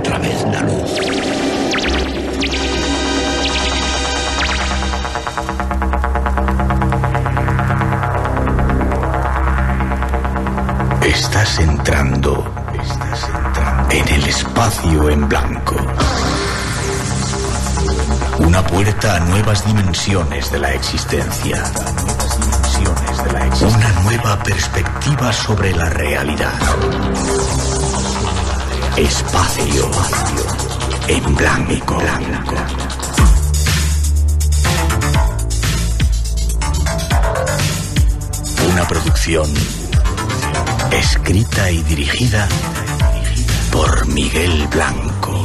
otra vez la luz. Estás entrando en el espacio en blanco. Una puerta a nuevas dimensiones de la existencia. Una nueva perspectiva sobre la realidad. Espacio en blanco. Una producción escrita y dirigida por Miguel Blanco.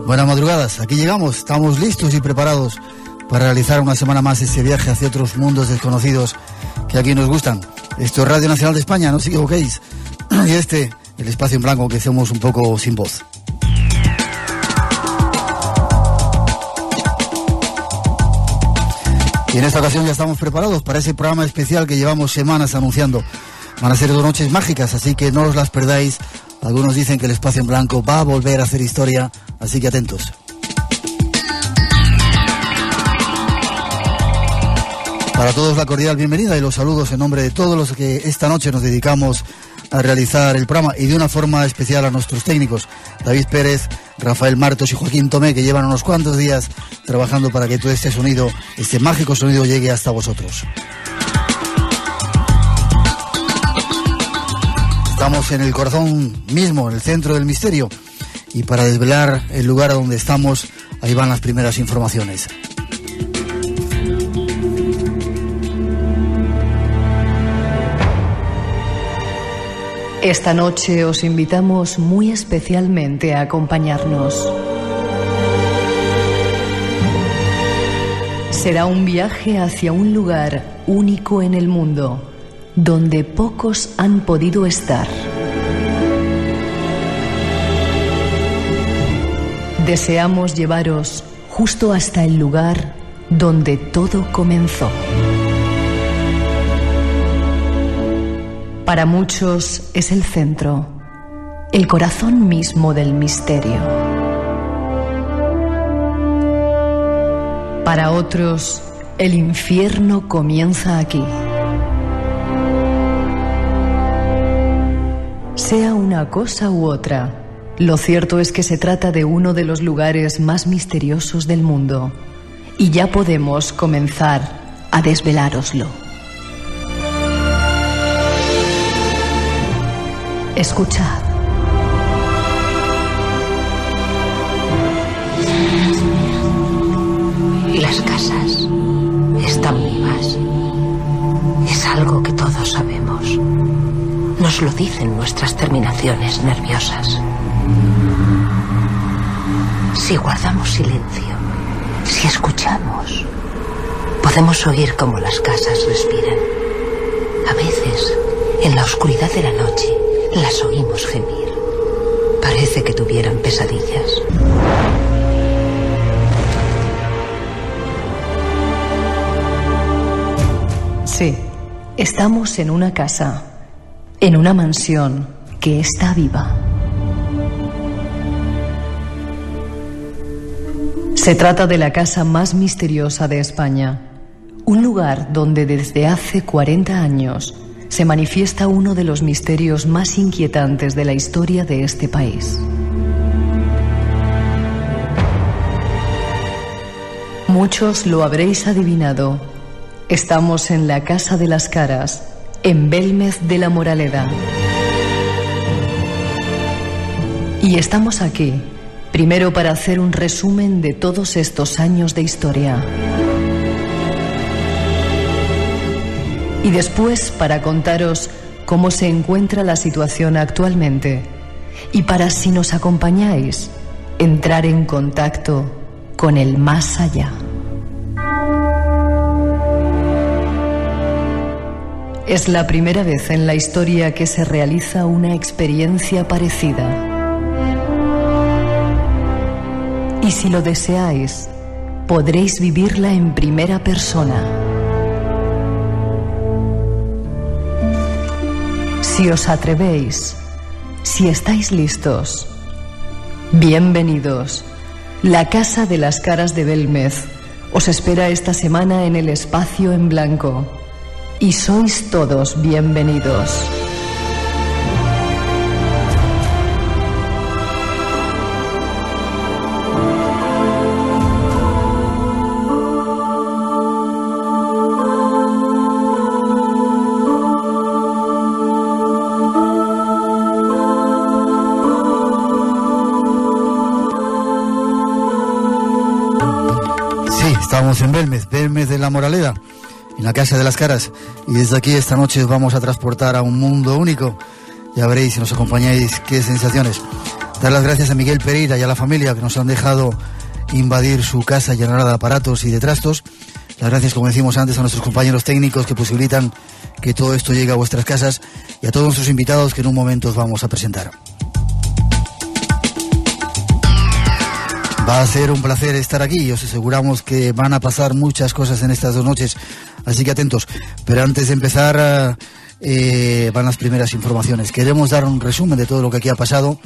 Buenas madrugadas, aquí llegamos, estamos listos y preparados para realizar una semana más ese viaje hacia otros mundos desconocidos que aquí nos gustan. Esto es Radio Nacional de España, no os equivoquéis. Y el espacio en blanco, que somos un poco sin voz. Y en esta ocasión ya estamos preparados para ese programa especial que llevamos semanas anunciando. Van a ser 2 noches mágicas, así que no os las perdáis. Algunos dicen que el espacio en blanco va a volver a hacer historia, así que atentos. Para todos la cordial bienvenida y los saludos en nombre de todos los que esta noche nos dedicamos a realizar el programa, y de una forma especial a nuestros técnicos, David Pérez, Rafael Martos y Joaquín Tomé, que llevan unos cuantos días trabajando para que todo este sonido, este mágico sonido, llegue hasta vosotros. Estamos en el corazón mismo, en el centro del misterio, y para desvelar el lugar donde estamos, ahí van las primeras informaciones. Esta noche os invitamos muy especialmente a acompañarnos. Será un viaje hacia un lugar único en el mundo, donde pocos han podido estar. Deseamos llevaros justo hasta el lugar donde todo comenzó. Para muchos es el centro, el corazón mismo del misterio. Para otros, el infierno comienza aquí. Sea una cosa u otra, lo cierto es que se trata de uno de los lugares más misteriosos del mundo, y ya podemos comenzar a desvelároslo. Escuchad. Las casas están vivas. Es algo que todos sabemos. Nos lo dicen nuestras terminaciones nerviosas. Si guardamos silencio, si escuchamos, podemos oír cómo las casas respiran. A veces, en la oscuridad de la noche, las oímos gemir. Parece que tuvieran pesadillas. Sí, estamos en una casa, en una mansión que está viva. Se trata de la casa más misteriosa de España, un lugar donde desde hace 40 años se manifiesta uno de los misterios más inquietantes de la historia de este país. Muchos lo habréis adivinado. Estamos en la Casa de las Caras, en Belmez de la Moraleda. Y estamos aquí, primero para hacer un resumen de todos estos años de historia. Y después para contaros cómo se encuentra la situación actualmente. Y para, si nos acompañáis, entrar en contacto con el más allá. Es la primera vez en la historia que se realiza una experiencia parecida. Y si lo deseáis, podréis vivirla en primera persona. Si os atrevéis, si estáis listos, bienvenidos. La Casa de las Caras de Belmez os espera esta semana en el Espacio en Blanco. Y sois todos bienvenidos. Sí, estamos en Belmez, Belmez de la Moraleda, en la Casa de las Caras, y desde aquí esta noche os vamos a transportar a un mundo único. Ya veréis, si nos acompañáis, qué sensaciones. Dar las gracias a Miguel Pereira y a la familia que nos han dejado invadir su casa llenada de aparatos y de trastos. Las gracias, como decimos antes, a nuestros compañeros técnicos que posibilitan que todo esto llegue a vuestras casas, y a todos nuestros invitados que en un momento os vamos a presentar. Va a ser un placer estar aquí y os aseguramos que van a pasar muchas cosas en estas 2 noches, así que atentos. Pero antes de empezar, van las primeras informaciones. Queremos dar un resumen de todo lo que aquí ha pasado,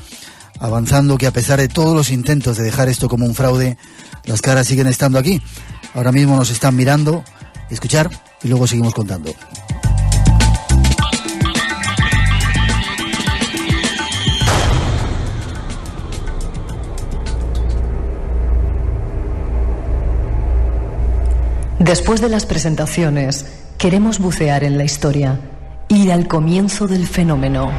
avanzando que a pesar de todos los intentos de dejar esto como un fraude, las caras siguen estando aquí. Ahora mismo nos están mirando, escuchar, y luego seguimos contando. Después de las presentaciones, queremos bucear en la historia, ir al comienzo del fenómeno.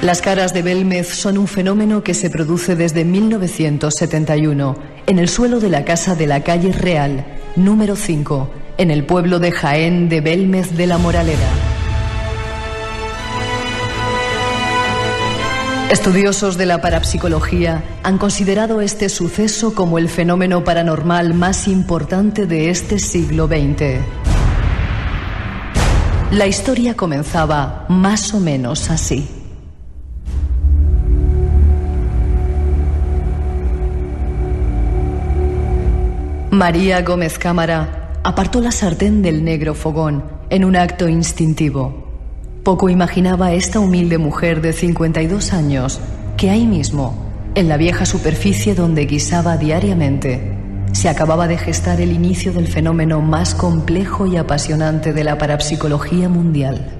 Las Caras de Belmez son un fenómeno que se produce desde 1971 en el suelo de la casa de la calle Real, número 5, en el pueblo de Jaén de Belmez de la Moraleda. Estudiosos de la parapsicología han considerado este suceso como el fenómeno paranormal más importante de este siglo XX. La historia comenzaba más o menos así. María Gómez Cámara apartó la sartén del negro fogón en un acto instintivo. Poco imaginaba esta humilde mujer de 52 años que ahí mismo, en la vieja superficie donde guisaba diariamente, se acababa de gestar el inicio del fenómeno más complejo y apasionante de la parapsicología mundial.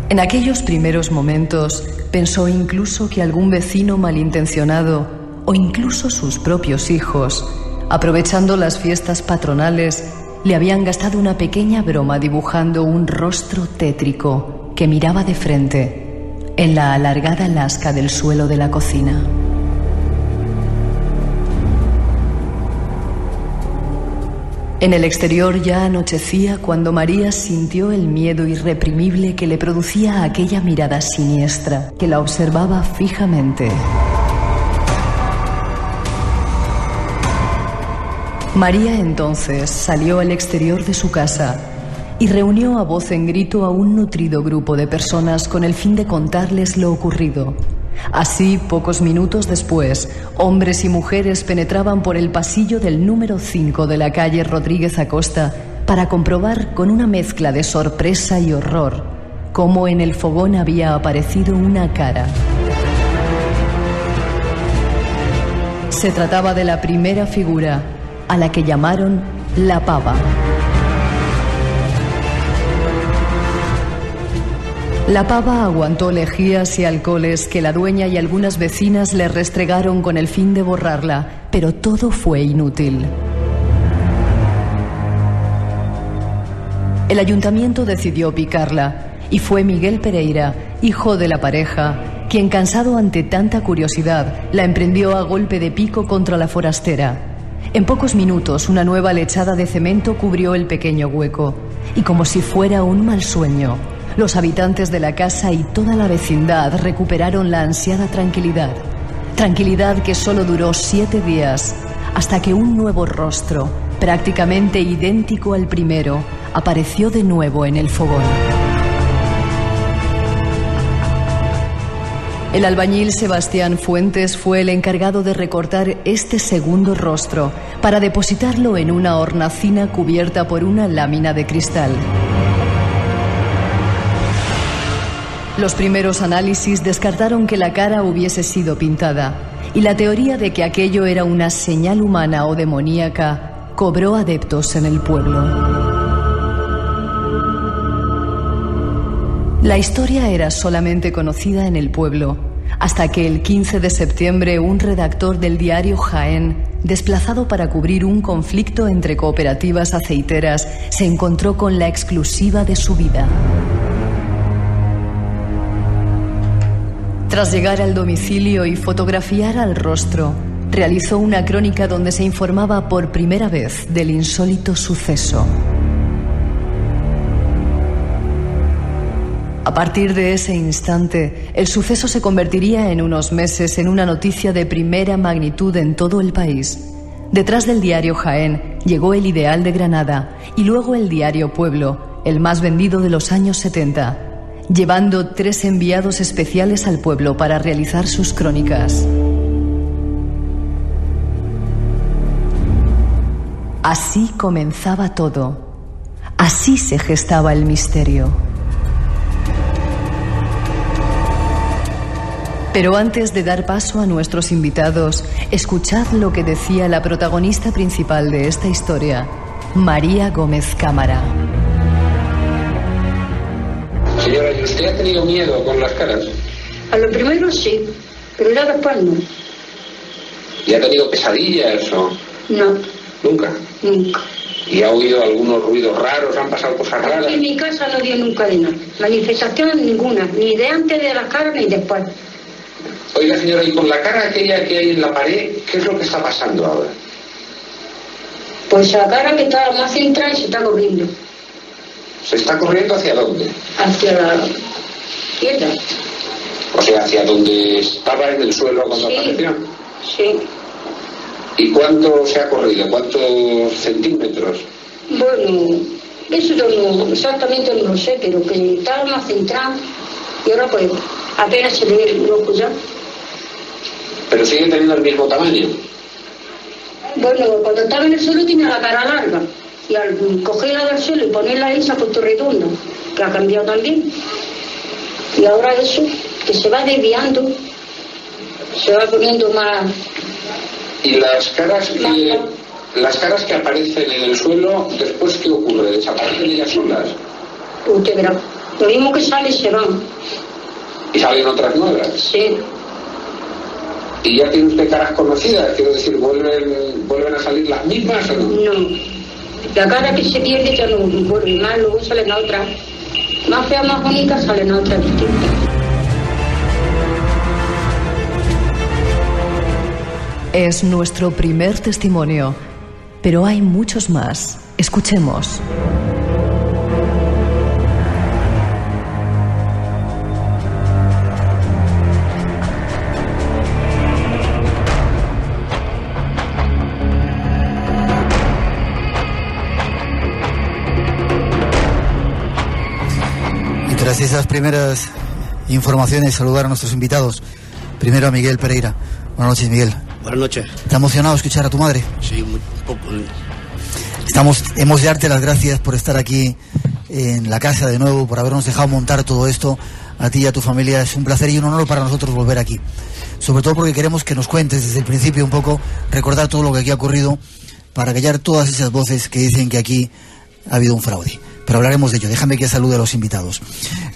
En aquellos primeros momentos pensó incluso que algún vecino malintencionado o incluso sus propios hijos, aprovechando las fiestas patronales, le habían gastado una pequeña broma dibujando un rostro tétrico que miraba de frente en la alargada lasca del suelo de la cocina. En el exterior ya anochecía cuando María sintió el miedo irreprimible que le producía aquella mirada siniestra que la observaba fijamente. María entonces salió al exterior de su casa y reunió a voz en grito a un nutrido grupo de personas con el fin de contarles lo ocurrido. Así, pocos minutos después, hombres y mujeres penetraban por el pasillo del número 5 de la calle Rodríguez Acosta para comprobar con una mezcla de sorpresa y horror cómo en el fogón había aparecido una cara. Se trataba de la primera figura, a la que llamaron la pava. La pava aguantó lejías y alcoholes que la dueña y algunas vecinas le restregaron con el fin de borrarla, pero todo fue inútil. El ayuntamiento decidió picarla y fue Miguel Pereira, hijo de la pareja, quien, cansado ante tanta curiosidad, la emprendió a golpe de pico contra la forastera. En pocos minutos, una nueva lechada de cemento cubrió el pequeño hueco, y como si fuera un mal sueño, los habitantes de la casa y toda la vecindad recuperaron la ansiada tranquilidad. Tranquilidad que solo duró 7 días, hasta que un nuevo rostro, prácticamente idéntico al primero, apareció de nuevo en el fogón. El albañil Sebastián Fuentes fue el encargado de recortar este segundo rostro para depositarlo en una hornacina cubierta por una lámina de cristal. Los primeros análisis descartaron que la cara hubiese sido pintada, y la teoría de que aquello era una señal humana o demoníaca cobró adeptos en el pueblo. La historia era solamente conocida en el pueblo, hasta que el 15 de septiembre un redactor del diario Jaén, desplazado para cubrir un conflicto entre cooperativas aceiteras, se encontró con la exclusiva de su vida. Tras llegar al domicilio y fotografiar al rostro, realizó una crónica donde se informaba por primera vez del insólito suceso. A partir de ese instante, el suceso se convertiría en unos meses en una noticia de primera magnitud en todo el país. Detrás del diario Jaén llegó el Ideal de Granada y luego el diario Pueblo, el más vendido de los años 70, llevando 3 enviados especiales al pueblo para realizar sus crónicas. Así comenzaba todo. Así se gestaba el misterio. Pero antes de dar paso a nuestros invitados, escuchad lo que decía la protagonista principal de esta historia, María Gómez Cámara. Señora, ¿y usted ha tenido miedo con las caras? A lo primero sí, pero ya después no. ¿Y ha tenido pesadillas o...? No. ¿Nunca? Nunca. ¿Y ha oído algunos ruidos raros? ¿Han pasado cosas raras? En mi casa no dio nunca de nada. Manifestación ninguna, ni de antes de las caras ni después. Oiga, señora, y con la cara aquella que hay en la pared, ¿qué es lo que está pasando ahora? Pues la cara que está más centrada y se está corriendo. ¿Se está corriendo hacia dónde? Hacia la izquierda. O sea, hacia donde estaba en el suelo cuando apareció. Sí. ¿Y cuánto se ha corrido? ¿Cuántos centímetros? Bueno, eso yo no, exactamente no lo sé, pero que estaba más centrado y ahora pues apenas se ve el ojo ya. ¿Pero sigue teniendo el mismo tamaño? Bueno, cuando estaba en el suelo tenía la cara larga y al cogerla del suelo y ponerla ahí se ha puesto redonda, que ha cambiado también. Y ahora eso, que se va desviando, se va poniendo más... ¿Y las caras que aparecen en el suelo, después qué ocurre? ¿Desaparecen ellas solas? Usted verá, lo mismo que sale se van. ¿Y salen otras nuevas? Sí. ¿Y ya tiene usted caras conocidas? Quiero decir, ¿vuelven a salir las mismas o no? No. La cara que se pierde ya no vuelve más, luego salen a otras. Más feas, más bonitas, salen a otras distintas. Es nuestro primer testimonio, pero hay muchos más. Escuchemos. Y tras esas primeras informaciones, saludar a nuestros invitados. Primero a Miguel Pereira. Buenas noches, Miguel. Buenas noches. ¿Está emocionado escuchar a tu madre? Sí, un poco. Hemos de darte las gracias por estar aquí en la casa de nuevo, por habernos dejado montar todo esto. A ti y a tu familia es un placer y un honor para nosotros volver aquí. Sobre todo porque queremos que nos cuentes desde el principio un poco, recordar todo lo que aquí ha ocurrido, para callar todas esas voces que dicen que aquí ha habido un fraude. Pero hablaremos de ello. Déjame que salude a los invitados.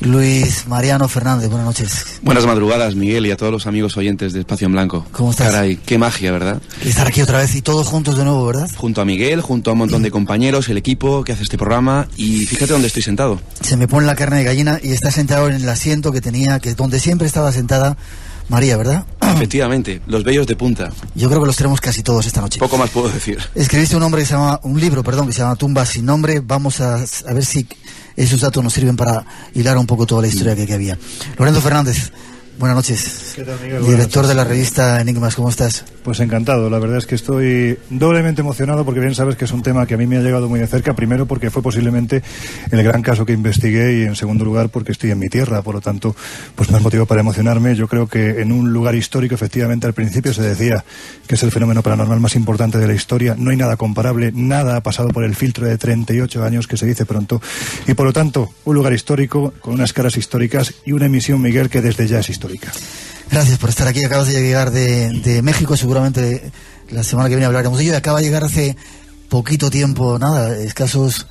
Luis Mariano Fernández, buenas noches. Buenas madrugadas, Miguel, y a todos los amigos oyentes de Espacio en Blanco. ¿Cómo estás? Caray, qué magia, ¿verdad? Estar aquí otra vez y todos juntos de nuevo, ¿verdad? Junto a Miguel, junto a un montón de compañeros, el equipo que hace este programa, y fíjate dónde estoy sentado. Se me pone la carne de gallina y está sentado en el asiento que tenía, que donde siempre estaba sentada María, ¿verdad? Efectivamente, los vellos de punta. Yo creo que los tenemos casi todos esta noche. Poco más puedo decir. Escribiste un libro que se llama Tumbas sin nombre. Vamos a ver si esos datos nos sirven para hilar un poco toda la historia que había. Lorenzo Fernández, Buenas noches. ¿Qué tal, Miguel? Director de la revista Enigmas, ¿cómo estás? Pues encantado, la verdad es que estoy doblemente emocionado porque bien sabes que es un tema que a mí me ha llegado muy de cerca, primero porque fue posiblemente el gran caso que investigué y en segundo lugar porque estoy en mi tierra, por lo tanto, pues más motivo para emocionarme. Yo creo que en un lugar histórico, efectivamente al principio se decía que es el fenómeno paranormal más importante de la historia, no hay nada comparable, nada ha pasado por el filtro de 38 años que se dice pronto y por lo tanto un lugar histórico con unas caras históricas y una emisión, Miguel, que desde ya es histórica. Gracias por estar aquí. Acabas de llegar de México, seguramente la semana que viene hablaremos de ello. Acaba de llegar hace poquito tiempo, nada, escasos,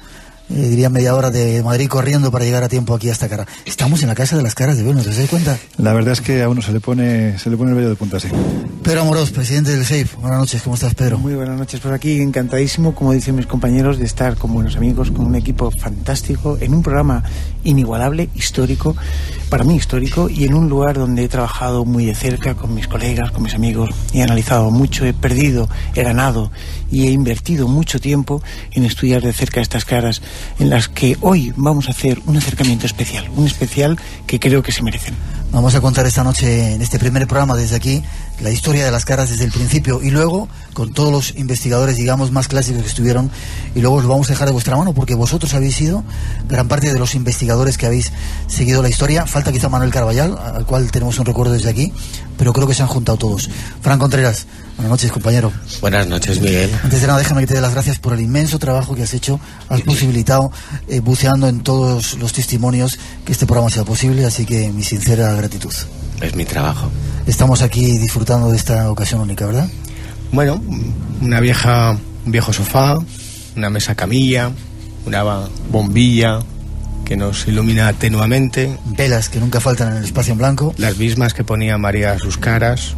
diría media hora de Madrid corriendo para llegar a tiempo aquí a esta cara. Estamos en la Casa de las Caras de Belmez, ¿te das cuenta? La verdad es que a uno se le pone el vello de punta, sí. Pedro Amorós, presidente del SAFE. Buenas noches, ¿cómo estás, Pedro? Muy buenas noches, por aquí encantadísimo, como dicen mis compañeros, de estar con buenos amigos, con un equipo fantástico, en un programa inigualable, histórico, para mí histórico, y en un lugar donde he trabajado muy de cerca con mis colegas, con mis amigos, he analizado mucho, he perdido, he ganado y he invertido mucho tiempo en estudiar de cerca estas caras, en las que hoy vamos a hacer un acercamiento especial, un especial que creo que se merecen. Vamos a contar esta noche, en este primer programa desde aquí, la historia de las caras desde el principio y luego con todos los investigadores, digamos, más clásicos que estuvieron, y luego os lo vamos a dejar de vuestra mano porque vosotros habéis sido gran parte de los investigadores que habéis seguido la historia. Falta quizá Manuel Carballal, al cual tenemos un recuerdo desde aquí, pero creo que se han juntado todos. Fran Contreras, buenas noches, compañero. Buenas noches, Miguel. Antes de nada, déjame que te dé las gracias por el inmenso trabajo que has hecho. Has posibilitado, buceando en todos los testimonios, que este programa sea posible, así que mi sincera gratitud. Es mi trabajo. Estamos aquí disfrutando de esta ocasión única, ¿verdad? Bueno, un viejo sofá, una mesa camilla, una bombilla que nos ilumina tenuamente. Velas que nunca faltan en el espacio en blanco. Las mismas que ponía María a sus caras.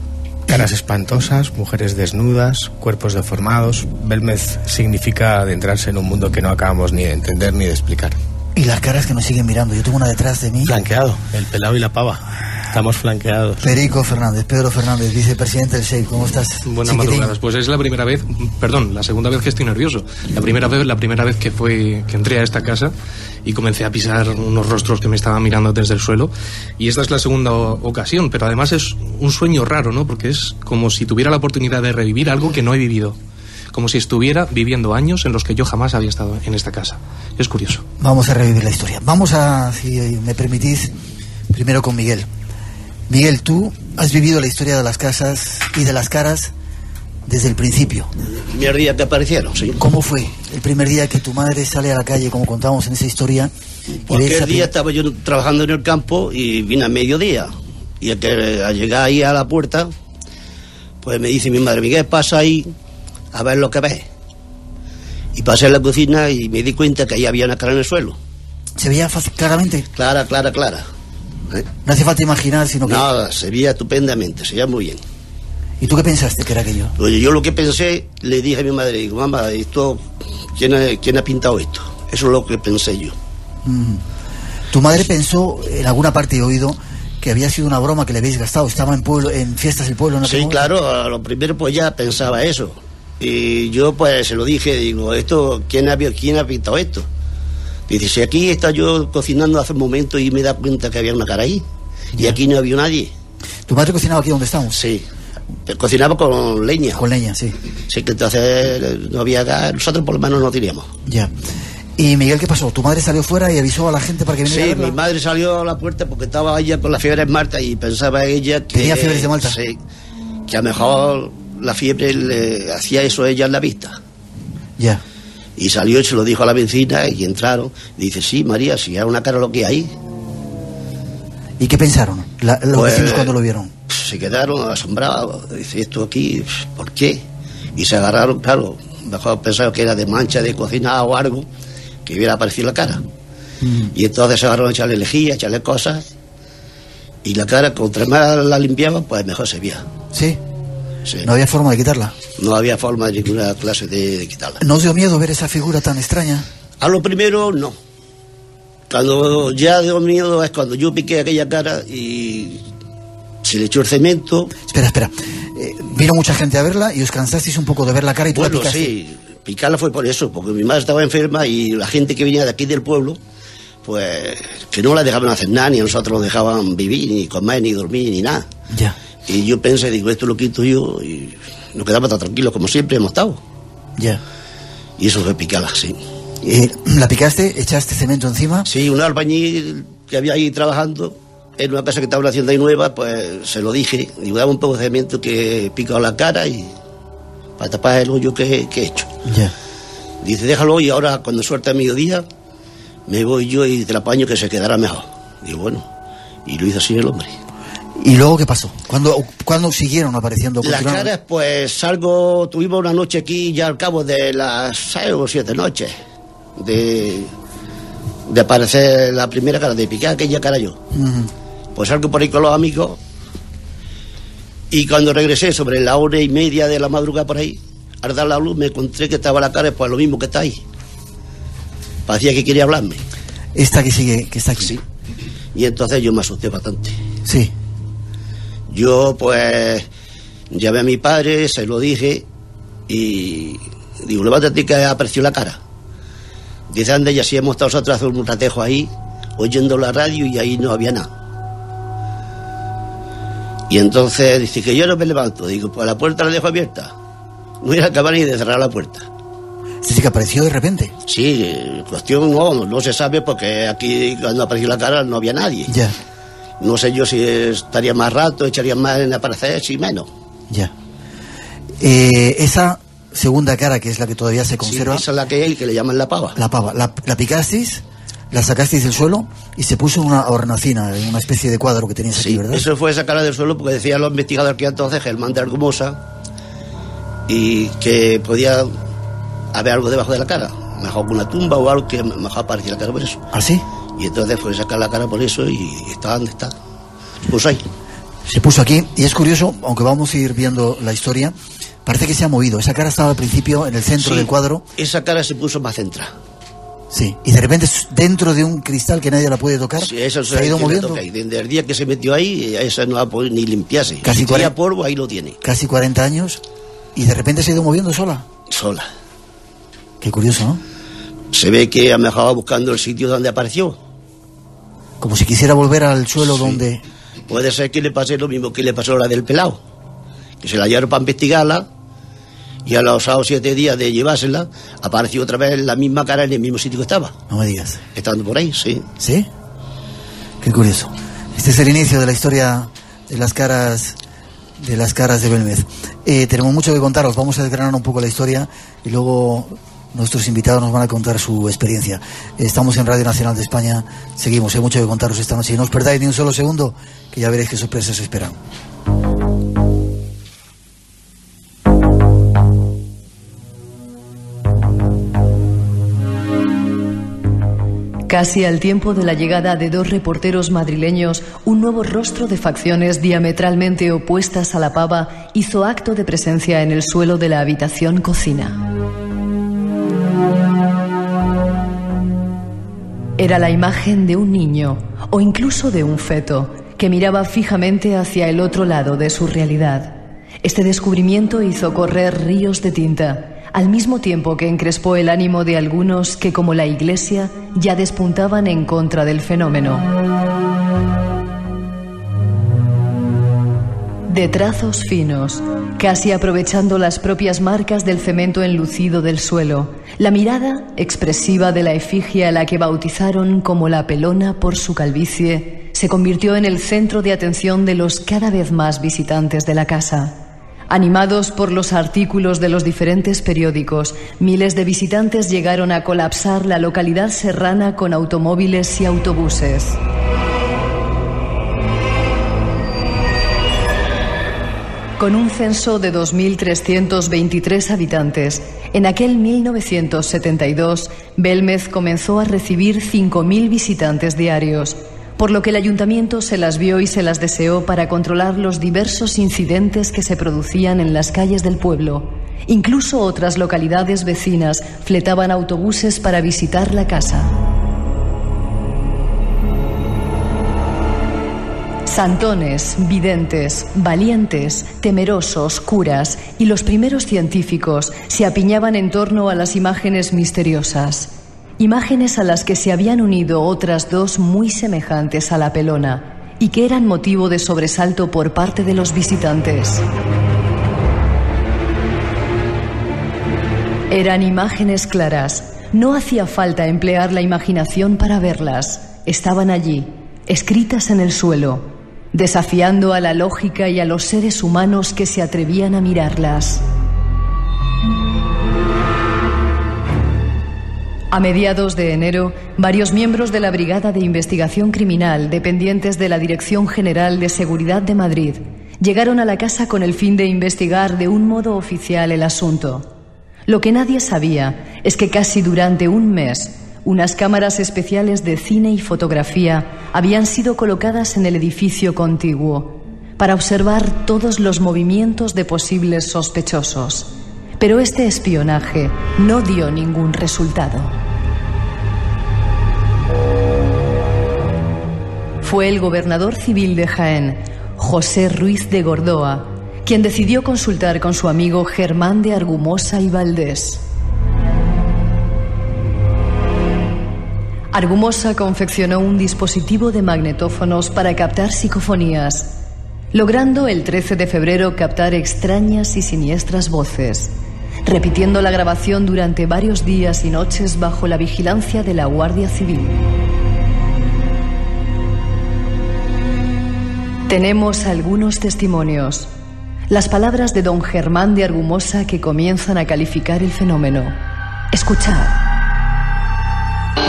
Caras espantosas, mujeres desnudas, cuerpos deformados. Belmez significa adentrarse en un mundo que no acabamos ni de entender ni de explicar. Y las caras que nos siguen mirando. Yo tengo una detrás de mí. Flanqueado, el pelado y la pava. Estamos flanqueados. Pedro Fernández, vicepresidente del SAFE. ¿Cómo estás? Buenas madrugadas. Pues es la segunda vez que estoy nervioso. La primera vez que entré a esta casa y comencé a pisar unos rostros que me estaban mirando desde el suelo. Y esta es la segunda ocasión, pero además es un sueño raro, ¿no? Porque es como si tuviera la oportunidad de revivir algo que no he vivido. Como si estuviera viviendo años en los que yo jamás había estado en esta casa. Es curioso. Vamos a revivir la historia. Vamos a, si me permitís, primero con Miguel. Miguel, tú has vivido la historia de las casas y de las caras desde el principio. El primer día que aparecieron, sí. ¿Cómo fue el primer día que tu madre sale a la calle, como contábamos en esa historia? Aquel día estaba yo trabajando en el campo y vine a mediodía. Y al llegar ahí a la puerta, pues me dice mi madre, Miguel, pasa ahí a ver lo que ves. Y pasé a la cocina y me di cuenta que ahí había una cara en el suelo. ¿Se veía claramente? Clara. No hace falta imaginar, sino que... Nada, se veía estupendamente, se veía muy bien. ¿Y tú qué pensaste que era aquello? Oye, yo lo que pensé, le dije a mi madre, digo, mamá, esto, ¿quién ha pintado esto? Eso es lo que pensé yo. Tu madre pensó, en alguna parte he oído, que había sido una broma que le habéis gastado. Estaba en fiestas del pueblo, ¿no? Sí, claro, a lo primero pues ya pensaba eso. Y yo pues se lo dije, digo, esto, ¿quién ha pintado esto? Dice, si aquí está yo cocinando hace un momento y me da cuenta que había una cara ahí. Y aquí no había nadie. ¿Tu madre cocinaba aquí donde estamos? Sí. Cocinaba con leña. Con leña, sí. Sí, que entonces no había gas, nosotros por lo menos no teníamos. Ya. ¿Y Miguel qué pasó? ¿Tu madre salió fuera y avisó a la gente para que viniera a verla? Sí, mi madre salió a la puerta porque estaba ella con la fiebre en Malta y pensaba ella que... ¿Tenía fiebres de Malta? Sí, que a lo mejor la fiebre le hacía eso a ella en la vista. Ya. Y salió y se lo dijo a la vecina y entraron. Dice, sí, María, si era una cara lo que hay. ¿Y qué pensaron los vecinos cuando lo vieron? Se quedaron asombrados. Dice, esto aquí, ¿por qué? Y se agarraron, claro, mejor pensaron que era de mancha de cocina o algo, que hubiera aparecido la cara. Y entonces se agarraron a echarle lejía, a echarle cosas, y la cara, contra más la limpiaban, pues mejor se veía. ¿Sí? Sí. ¿No había forma de quitarla? No había forma de ninguna clase de quitarla. ¿No os dio miedo ver esa figura tan extraña? A lo primero, no. Cuando ya dio miedo es cuando yo piqué aquella cara y se le echó el cemento. Espera. Vino mucha gente a verla y os cansasteis un poco de ver la cara y tú la picaste. Sí, picarla fue por eso, porque mi madre estaba enferma y la gente que venía de aquí del pueblo, pues que no la dejaban hacer nada, ni a nosotros nos dejaban vivir, ni comer, ni dormir, ni nada. Ya. Y yo pensé, digo, esto lo quito yo, y nos quedamos tan tranquilos como siempre hemos estado. Ya. Y eso fue picarla, sí. ¿La picaste? ¿Echaste cemento encima? Sí, un albañil que había ahí trabajando en una casa que estaba haciendo ahí nueva, pues se lo dije, digo, dame un poco de cemento que he picado la cara y para tapar el hoyo que he hecho. Ya. Dice, déjalo y ahora cuando suelta a mediodía me voy yo y te la apaño que se quedará mejor. Digo, bueno, y lo hizo así el hombre. ¿Y luego qué pasó? ¿Cuándo siguieron apareciendo? Las caras, pues tuvimos una noche aquí ya al cabo de las 6 o 7 noches de aparecer la primera cara, de picar aquella cara yo. Pues salgo por ahí con los amigos y cuando regresé sobre la 1:30 de la madrugada por ahí, al dar la luz me encontré que estaba la cara pues lo mismo que está ahí. Parecía que quería hablarme. Esta que está aquí. Sí. Y entonces yo me asusté bastante. Sí. Yo pues llamé a mi padre, se lo dije y digo, levántate que apareció la cara. Dice, anda, y así hemos estado nosotros haciendo un ratejo ahí, oyendo la radio y ahí no había nada. Y entonces dice que yo no me levanto. Digo, pues la puerta la dejo abierta. No era capaz ni de cerrar la puerta. ¿Sí que apareció de repente? Sí, cuestión no se sabe porque aquí cuando apareció la cara no había nadie. Ya. No sé yo si estaría más rato, echaría más en aparecer, si menos. Ya. Esa segunda cara, que es la que todavía se conserva... Sí, esa es la que hay, que le llaman la pava. La pava. La picasteis, la sacasteis del suelo y se puso una hornacina, en una especie de cuadro que tenías aquí, ¿verdad? Eso fue sacarla del suelo porque decían los investigadores que entonces Germán de Argumosa y que podía haber algo debajo de la cara. Mejor una tumba o algo que mejor aparecía la cara por eso. ¿Ah, sí? Y entonces fue sacar la cara por eso y está donde está. Se puso ahí. Se puso aquí y es curioso, aunque vamos a ir viendo la historia, parece que se ha movido. Esa cara estaba al principio en el centro del cuadro. Esa cara se puso más centrada. Sí, y de repente dentro de un cristal que nadie la puede tocar, sí, eso se ha ido moviendo. Desde el día que se metió ahí, esa no va a poder ni limpiarse. Casi si tenía polvo, ahí lo tiene. Casi 40 años y de repente se ha ido moviendo sola. Sola. Qué curioso, ¿no? Se ve que ha mejorado buscando el sitio donde apareció. Como si quisiera volver al suelo donde... Puede ser que le pase lo mismo que le pasó a la del pelao. Que se la llevaron para investigarla y a los 7 días de llevársela apareció otra vez la misma cara en el mismo sitio que estaba. No me digas. Estando por ahí, sí. ¿Sí? Qué curioso. Este es el inicio de la historia de las caras de Belmez. Tenemos mucho que contaros. Vamos a desgranar un poco la historia y luego nuestros invitados nos van a contar su experiencia. Estamos en Radio Nacional de España. Seguimos, hay mucho que contaros esta noche. Y no os perdáis ni un solo segundo, que ya veréis qué sorpresas os esperan. Casi al tiempo de la llegada de dos reporteros madrileños, un nuevo rostro de facciones diametralmente opuestas a la pava hizo acto de presencia en el suelo de la habitación cocina. Era la imagen de un niño, o incluso de un feto, que miraba fijamente hacia el otro lado de su realidad. Este descubrimiento hizo correr ríos de tinta, al mismo tiempo que encrespó el ánimo de algunos que, como la Iglesia, ya despuntaban en contra del fenómeno. De trazos finos, casi aprovechando las propias marcas del cemento enlucido del suelo, la mirada expresiva de la efigie a la que bautizaron como la Pelona por su calvicie, se convirtió en el centro de atención de los cada vez más visitantes de la casa. Animados por los artículos de los diferentes periódicos, miles de visitantes llegaron a colapsar la localidad serrana con automóviles y autobuses. Con un censo de 2.323 habitantes, en aquel 1972, Belmez comenzó a recibir 5.000 visitantes diarios, por lo que el ayuntamiento se las vio y se las deseó para controlar los diversos incidentes que se producían en las calles del pueblo. Incluso otras localidades vecinas fletaban autobuses para visitar la casa. Santones, videntes, valientes, temerosos, curas y los primeros científicos se apiñaban en torno a las imágenes misteriosas. Imágenes a las que se habían unido otras dos muy semejantes a la pelona y que eran motivo de sobresalto por parte de los visitantes. Eran imágenes claras. No hacía falta emplear la imaginación para verlas. Estaban allí, escritas en el suelo, desafiando a la lógica y a los seres humanos que se atrevían a mirarlas. A mediados de enero, varios miembros de la Brigada de Investigación Criminal, dependientes de la Dirección General de Seguridad de Madrid, llegaron a la casa con el fin de investigar de un modo oficial el asunto. Lo que nadie sabía es que casi durante un mes, unas cámaras especiales de cine y fotografía habían sido colocadas en el edificio contiguo para observar todos los movimientos de posibles sospechosos. Pero este espionaje no dio ningún resultado. Fue el gobernador civil de Jaén, José Ruiz de Gordoa, quien decidió consultar con su amigo Germán de Argumosa y Valdés. Argumosa confeccionó un dispositivo de magnetófonos para captar psicofonías, logrando el 13 de febrero captar extrañas y siniestras voces, repitiendo la grabación durante varios días y noches bajo la vigilancia de la Guardia Civil. Tenemos algunos testimonios. Las palabras de don Germán de Argumosa que comienzan a calificar el fenómeno. Escuchad.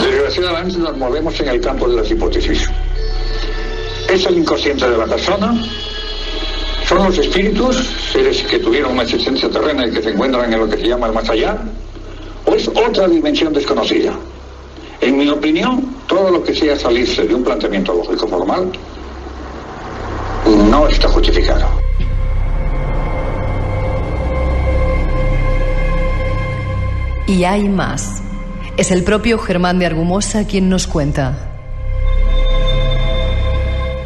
Desgraciadamente nos movemos en el campo de las hipótesis. Es el inconsciente de la persona, son los espíritus, seres que tuvieron una existencia terrena y que se encuentran en lo que se llama el más allá, o es otra dimensión desconocida. En mi opinión, todo lo que sea salirse de un planteamiento lógico formal no está justificado. Y hay más. Es el propio Germán de Argumosa quien nos cuenta.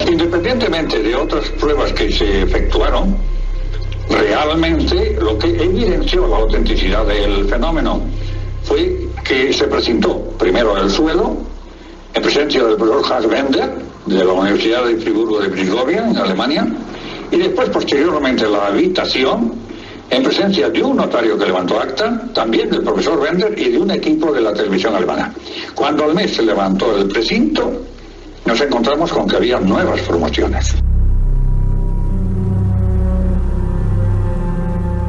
Independientemente de otras pruebas que se efectuaron, realmente lo que evidenció la autenticidad del fenómeno fue que se presentó primero el suelo en presencia del profesor Hans Bender de la Universidad de Friburgo de Brisgovia en Alemania, y después posteriormente la habitación en presencia de un notario que levantó acta, también del profesor Bender y de un equipo de la televisión alemana. Cuando al mes se levantó el precinto, nos encontramos con que había nuevas promociones.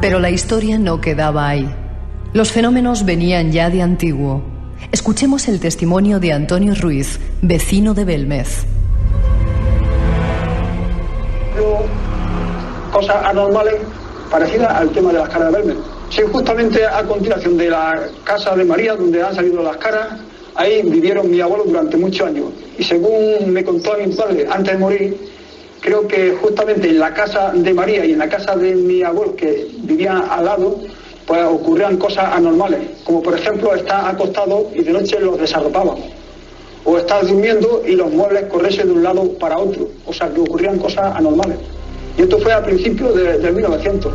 Pero la historia no quedaba ahí. Los fenómenos venían ya de antiguo. Escuchemos el testimonio de Antonio Ruiz, vecino de Belmez. Cosas anormales parecidas al tema de las caras de Belmez. Sí, justamente a continuación de la casa de María, donde han salido las caras, ahí vivieron mi abuelo durante muchos años. Y según me contó mi padre antes de morir, creo que justamente en la casa de María y en la casa de mi abuelo, que vivían al lado, pues ocurrían cosas anormales. Como por ejemplo, estar acostado y de noche los desarropaban. O estar durmiendo y los muebles corriesen de un lado para otro. O sea, que ocurrían cosas anormales. Y esto fue a principios del 1900.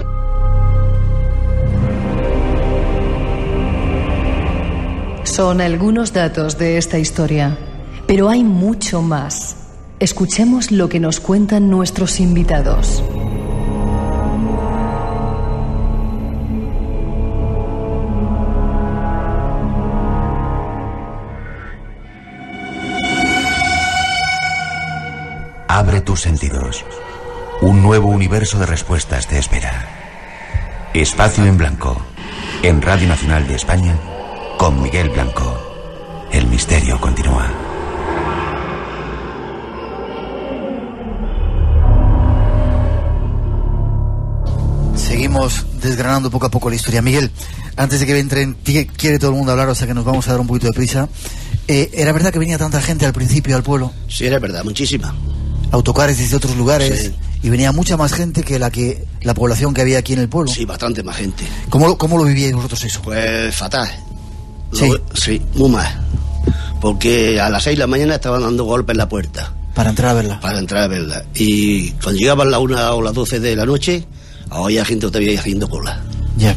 Son algunos datos de esta historia, pero hay mucho más. Escuchemos lo que nos cuentan nuestros invitados. Abre tus sentidos. Un nuevo universo de respuestas te espera. Espacio en Blanco, en Radio Nacional de España, con Miguel Blanco. El misterio continúa. Seguimos desgranando poco a poco la historia. Miguel, antes de que entren, quiere todo el mundo hablar, o sea que nos vamos a dar un poquito de prisa. ¿Era verdad que venía tanta gente al principio al pueblo? Sí, era verdad, muchísima. Autocares desde otros lugares, sí. Y venía mucha más gente que la población que había aquí en el pueblo. Sí, bastante más gente. ¿Cómo lo vivíais vosotros eso? Pues fatal. Sí. Sí, muy mal. Porque a las 6 de la mañana estaban dando golpes en la puerta. Para entrar a verla. Para entrar a verla. Y cuando llegaban las 1 o las 12 de la noche, había gente todavía haciendo cola. Ya.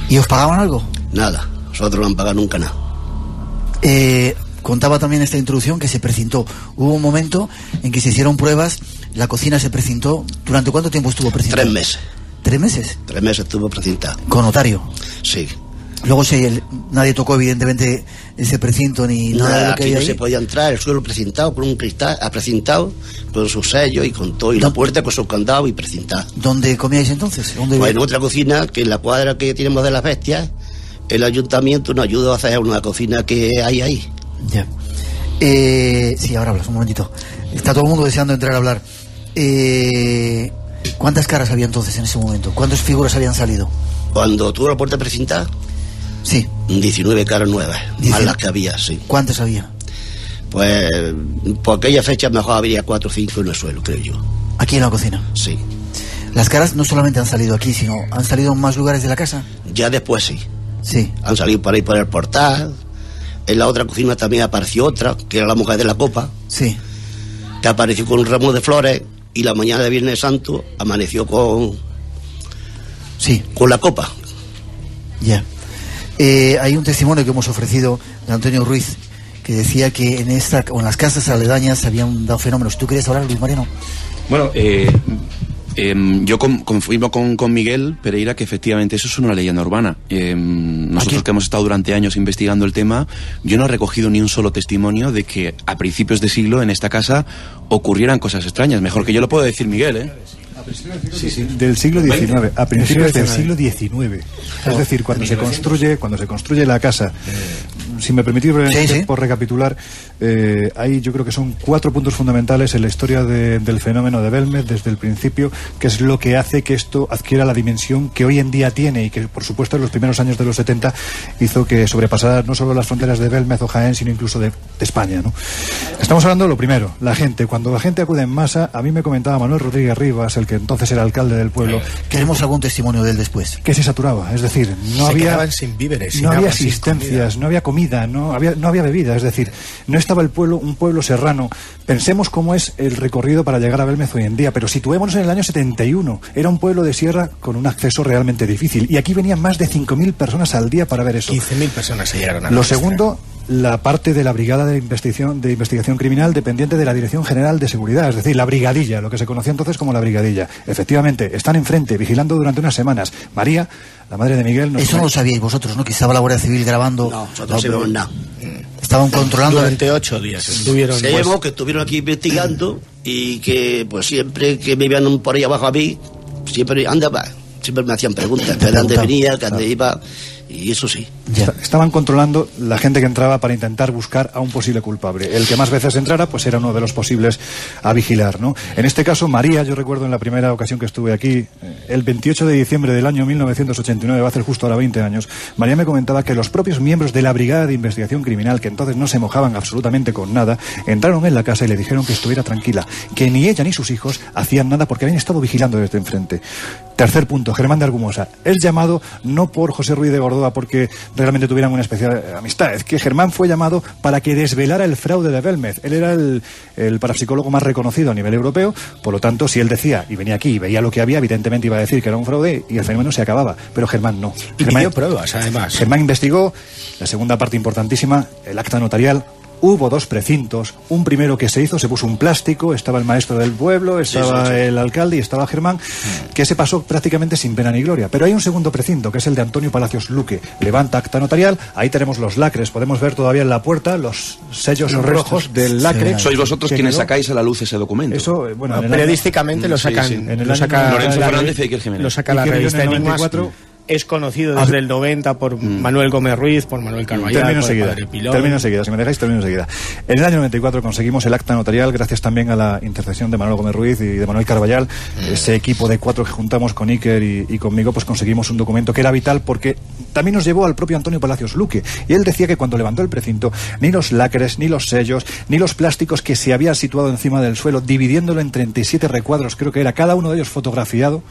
¿Y os pagaban algo? Nada. Nosotros no han pagado nunca nada. Contaba también esta introducción que se precintó. Hubo un momento en que se hicieron pruebas, la cocina se precintó. ¿Durante cuánto tiempo estuvo precintada? 3 meses. ¿3 meses? 3 meses estuvo precintada. ¿Con notario? Sí. Luego nadie tocó evidentemente ese precinto ni nada de lo que aquí hay no ahí. se podía entrar, el suelo precintado con un cristal, precintado con su sello y con todo, y la puerta con su candado y precintada. ¿Dónde comíais entonces? Pues en otra cocina, que en la cuadra que tenemos de las bestias, el ayuntamiento nos ayudó a hacer una cocina que hay ahí. Ya. Sí, ahora hablas, un momentito. Está todo el mundo deseando entrar a hablar. ¿Cuántas caras había entonces en ese momento? ¿Cuántas figuras habían salido? Cuando tuvo la puerta precintada, sí, 19 caras nuevas, más las que había, sí. ¿Cuántas había? Pues por aquella fecha mejor habría 4 o 5 en el suelo, creo yo. ¿Aquí en la cocina? Sí. Las caras no solamente han salido aquí, sino han salido en más lugares de la casa. Ya después sí. Sí. Han salido por ahí por el portal. En la otra cocina también apareció otra, que era la mujer de la copa. Sí. Que apareció con un ramo de flores y la mañana de Viernes Santo amaneció con... Sí. Con la copa. Ya. Hay un testimonio que hemos ofrecido de Antonio Ruiz que decía que en las casas aledañas habían dado fenómenos. ¿Tú querías hablar, Luis Mariano? Bueno, yo confirmo con Miguel Pereira que efectivamente eso es una leyenda urbana. Nosotros que hemos estado durante años investigando el tema, yo no he recogido ni un solo testimonio de que a principios de siglo en esta casa ocurrieran cosas extrañas. Mejor que yo lo puedo decir Miguel, ¿eh? Sí, del siglo XIX, a principios del siglo XIX. Es decir, cuando se construye la casa. Si me permitís brevemente, por recapitular, hay yo creo que son 4 puntos fundamentales en la historia del fenómeno de Belmez desde el principio, que es lo que hace que esto adquiera la dimensión que hoy en día tiene y que, por supuesto, en los primeros años de los 70 hizo que sobrepasara no solo las fronteras de Belmez o Jaén, sino incluso de España, ¿no? Estamos hablando de lo primero, la gente. Cuando la gente acude en masa, a mí me comentaba Manuel Rodríguez Rivas, el que entonces era alcalde del pueblo. Queremos algún testimonio de él después. Que se saturaba, es decir, no había sin víveres, no había asistencias, no había comida, no había bebida, es decir, no estaba el pueblo, un pueblo serrano. Pensemos cómo es el recorrido para llegar a Belmez hoy en día, pero situémonos en el año 71. Era un pueblo de sierra con un acceso realmente difícil y aquí venían más de 5.000 personas al día para ver eso. 15.000 personas se llegaron a Lo segundo, la parte de la Brigada de Investigación Criminal dependiente de la Dirección General de Seguridad, es decir, la Brigadilla, lo que se conocía entonces como la Brigadilla. Efectivamente, están enfrente, vigilando durante unas semanas. María, la madre de Miguel... Eso no lo sabíais vosotros, ¿no? Que estaba la Guardia Civil grabando... No, nosotros no sabíamos nada. Estaban controlando... Durante 8 días estuvieron... Sabemos que estuvieron aquí investigando y que pues siempre que me iban por ahí abajo a mí, siempre me hacían preguntas, de dónde venía, de dónde iba... Y eso sí. Estaban controlando la gente que entraba para intentar buscar a un posible culpable. El que más veces entrara, pues era uno de los posibles a vigilar, ¿no? En este caso, María, yo recuerdo en la primera ocasión que estuve aquí, el 28 de diciembre del año 1989, va a hacer justo ahora 20 años, María me comentaba que los propios miembros de la Brigada de Investigación Criminal, que entonces no se mojaban absolutamente con nada, entraron en la casa y le dijeron que estuviera tranquila, que ni ella ni sus hijos hacían nada porque habían estado vigilando desde enfrente. Tercer punto, Germán de Argumosa. Es llamado no por José Ruiz de Gordoa porque realmente tuvieran una especial amistad, es que Germán fue llamado para que desvelara el fraude de Belmez. Él era el parapsicólogo más reconocido a nivel europeo, por lo tanto, si él decía y venía aquí y veía lo que había, evidentemente iba a decir que era un fraude y el fenómeno se acababa, pero Germán no. Y dio pruebas, además. Germán investigó, la segunda parte importantísima, el acta notarial. Hubo 2 precintos, un primero que se hizo, se puso un plástico, estaba el maestro del pueblo, estaba el alcalde y estaba Germán, que se pasó prácticamente sin pena ni gloria. Pero hay un segundo precinto, que es el de Antonio Palacios Luque. Levanta acta notarial, ahí tenemos los lacres, podemos ver todavía en la puerta los sellos rojos del lacre. Sois vosotros quienes sacáis a la luz ese documento. Eso, bueno, periodísicamente lo sacan. Lorenzo Fernández y Iker Jiménez. Lo saca la revista Enigmas. Es conocido desde el 90 por Manuel Gómez Ruiz, por Manuel Carvallal, termino enseguida, si me dejáis, termino enseguida. En el año 94 conseguimos el acta notarial, gracias también a la intercesión de Manuel Gómez Ruiz y de Manuel Carvallal. Ese equipo de 4 que juntamos con Iker y conmigo, pues conseguimos un documento que era vital porque también nos llevó al propio Antonio Palacios Luque. Y él decía que cuando levantó el precinto, ni los lacres, ni los sellos, ni los plásticos que se habían situado encima del suelo, dividiéndolo en 37 recuadros, creo que era cada uno de ellos fotografiado,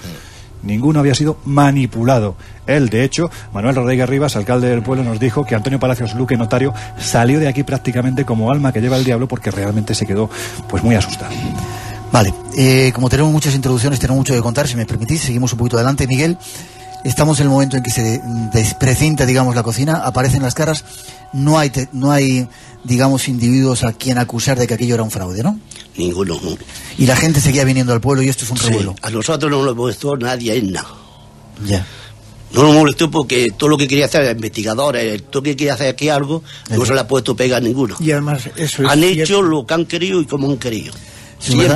ninguno había sido manipulado. Él, de hecho, Manuel Rodríguez Rivas, alcalde del pueblo, nos dijo que Antonio Palacios Luque, notario, salió de aquí prácticamente como alma que lleva el diablo porque realmente se quedó pues muy asustado. Vale, como tenemos muchas introducciones, tenemos mucho que contar, si me permitís, seguimos un poquito adelante. Miguel, estamos en el momento en que se desprecinta, digamos, la cocina, aparecen las caras, no hay, digamos, individuos a quien acusar de que aquello era un fraude, ¿no? Ninguno, no. Y la gente seguía viniendo al pueblo y esto es un revuelo. A nosotros no nos molestó nadie en nada. Ya. No nos molestó porque todo lo que quería hacer, investigadores, todo lo que quería hacer aquí algo, no se le ha puesto pega a ninguno. Y además, eso es han cierto. hecho lo que han querido y como han querido.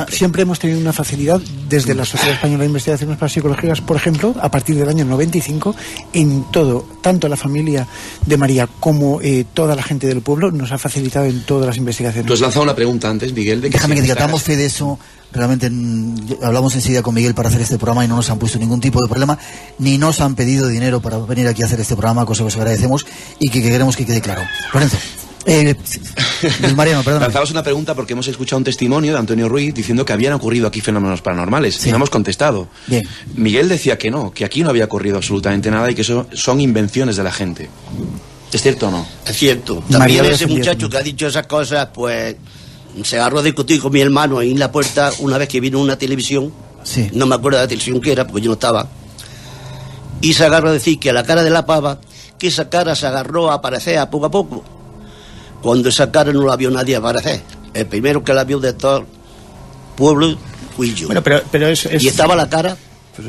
Siempre hemos tenido una facilidad desde la Sociedad Española de Investigaciones Parapsicológicas, por ejemplo, a partir del año 95, en todo, tanto la familia de María como toda la gente del pueblo nos ha facilitado en todas las investigaciones. Tú has lanzado una pregunta antes, Miguel. Déjame que diga, damos fe de eso. Realmente hablamos enseguida con Miguel para hacer este programa y no nos han puesto ningún tipo de problema, ni nos han pedido dinero para venir aquí a hacer este programa, cosa que os agradecemos y que queremos que quede claro. Lorenzo. Mariano, perdón. Lanzabas una pregunta porque hemos escuchado un testimonio de Antonio Ruiz diciendo que habían ocurrido aquí fenómenos paranormales. Sí. Y no hemos contestado. Bien. Miguel decía que no, que aquí no había ocurrido absolutamente nada y que eso son invenciones de la gente. ¿Es cierto o no? Es cierto. También ese muchacho que ha dicho esas cosas, pues se agarró a discutir con mi hermano ahí en la puerta una vez que vino una televisión. Sí. No me acuerdo de la televisión que era, porque yo no estaba. Y se agarró a decir que la cara de la pava, que esa cara se agarró a aparecer a poco. Cuando esa cara no la vio nadie aparecer. El primero que la vio de todo el pueblo fui yo. Bueno, pero es... Y estaba la cara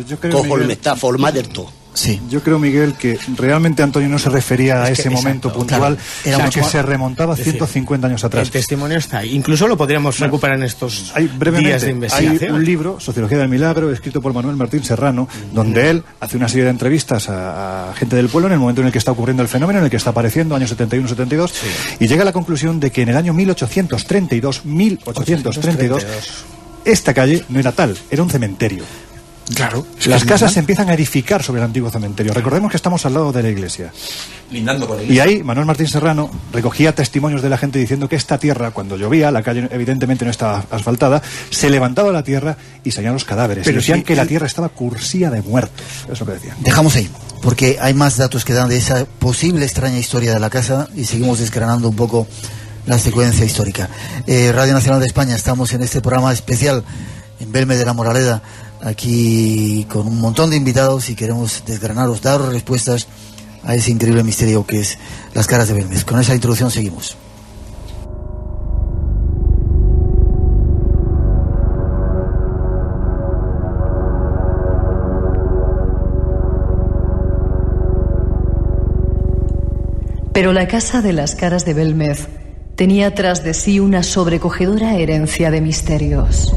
yo creo, Miguel, está formada del todo. Sí. Yo creo, Miguel, que realmente Antonio no se refería a ese momento puntual, claro, o sea, que se remontaba 150 años atrás. El testimonio está ahí. Incluso lo podríamos recuperar en estos días de investigación. Hay un libro, Sociología del Milagro, escrito por Manuel Martín Serrano, donde él hace una serie de entrevistas a gente del pueblo en el momento en el que está ocurriendo el fenómeno, en el que está apareciendo, años 71-72, y llega a la conclusión de que en el año 1832, esta calle no era tal, era un cementerio. Claro. Las casas se empiezan a edificar sobre el antiguo cementerio. Recordemos que estamos al lado de la iglesia. Lindando con la iglesia. Y ahí Manuel Martín Serrano recogía testimonios de la gente diciendo que esta tierra, cuando llovía, la calle evidentemente no estaba asfaltada, se levantaba la tierra y salían los cadáveres. Pero decían que la tierra estaba cursía de muertos. Es lo que decían. Dejamos ahí, porque hay más datos que dan de esa posible extraña historia de la casa y seguimos desgranando un poco la secuencia histórica. Radio Nacional de España, estamos en este programa especial en Belme de la Moraleda, aquí con un montón de invitados y queremos desgranaros, daros respuestas a ese increíble misterio que es las caras de Belmez. Con esa introducción seguimos. Pero la casa de las caras de Belmez tenía tras de sí una sobrecogedora herencia de misterios.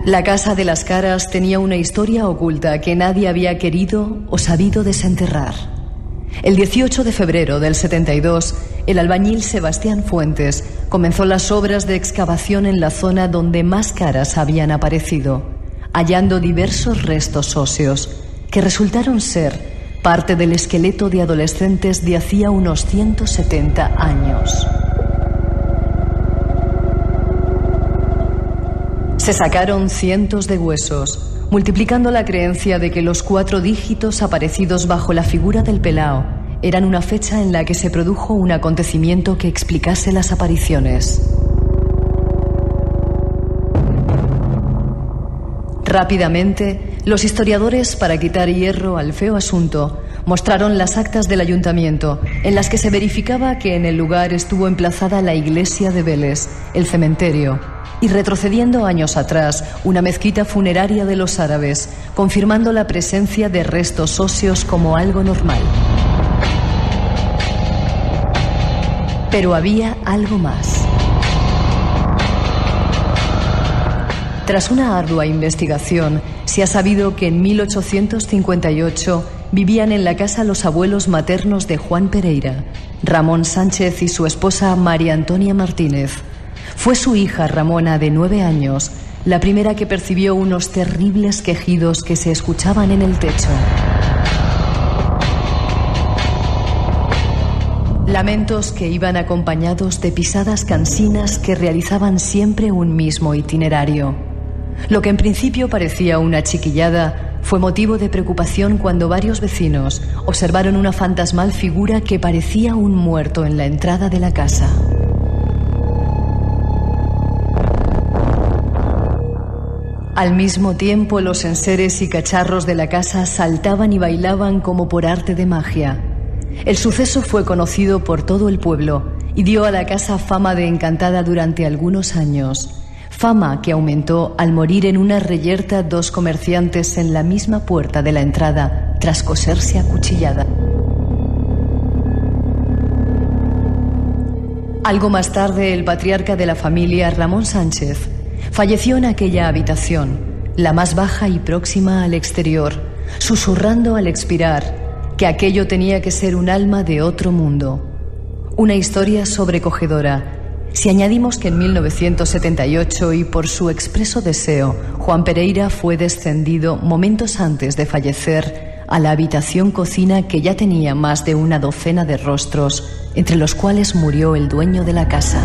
La casa de las caras tenía una historia oculta que nadie había querido o sabido desenterrar. El 18 de febrero del 72, el albañil Sebastián Fuentes comenzó las obras de excavación en la zona donde más caras habían aparecido, hallando diversos restos óseos que resultaron ser parte del esqueleto de adolescentes de hacía unos 170 años. Se sacaron cientos de huesos, multiplicando la creencia de que los 4 dígitos aparecidos bajo la figura del pelao eran una fecha en la que se produjo un acontecimiento que explicase las apariciones. Rápidamente, los historiadores, para quitar hierro al feo asunto, mostraron las actas del ayuntamiento, en las que se verificaba que en el lugar estuvo emplazada la iglesia de Vélez, el cementerio, y retrocediendo años atrás, una mezquita funeraria de los árabes, confirmando la presencia de restos óseos como algo normal. Pero había algo más. Tras una ardua investigación, se ha sabido que en 1858 vivían en la casa los abuelos maternos de Juan Pereira, Ramón Sánchez y su esposa María Antonia Martínez. Fue su hija Ramona, de 9 años, la primera que percibió unos terribles quejidos que se escuchaban en el techo. Lamentos que iban acompañados de pisadas cansinas que realizaban siempre un mismo itinerario. Lo que en principio parecía una chiquillada fue motivo de preocupación cuando varios vecinos observaron una fantasmal figura que parecía un muerto en la entrada de la casa. Al mismo tiempo, los enseres y cacharros de la casa saltaban y bailaban como por arte de magia. El suceso fue conocido por todo el pueblo y dio a la casa fama de encantada durante algunos años. Fama que aumentó al morir en una reyerta 2 comerciantes en la misma puerta de la entrada tras coserse a cuchillada. Algo más tarde, el patriarca de la familia, Ramón Sánchez, falleció en aquella habitación, la más baja y próxima al exterior, susurrando al expirar que aquello tenía que ser un alma de otro mundo. Una historia sobrecogedora. Si añadimos que en 1978, y por su expreso deseo, Juan Pereira fue descendido momentos antes de fallecer a la habitación cocina que ya tenía más de una docena de rostros, entre los cuales murió el dueño de la casa.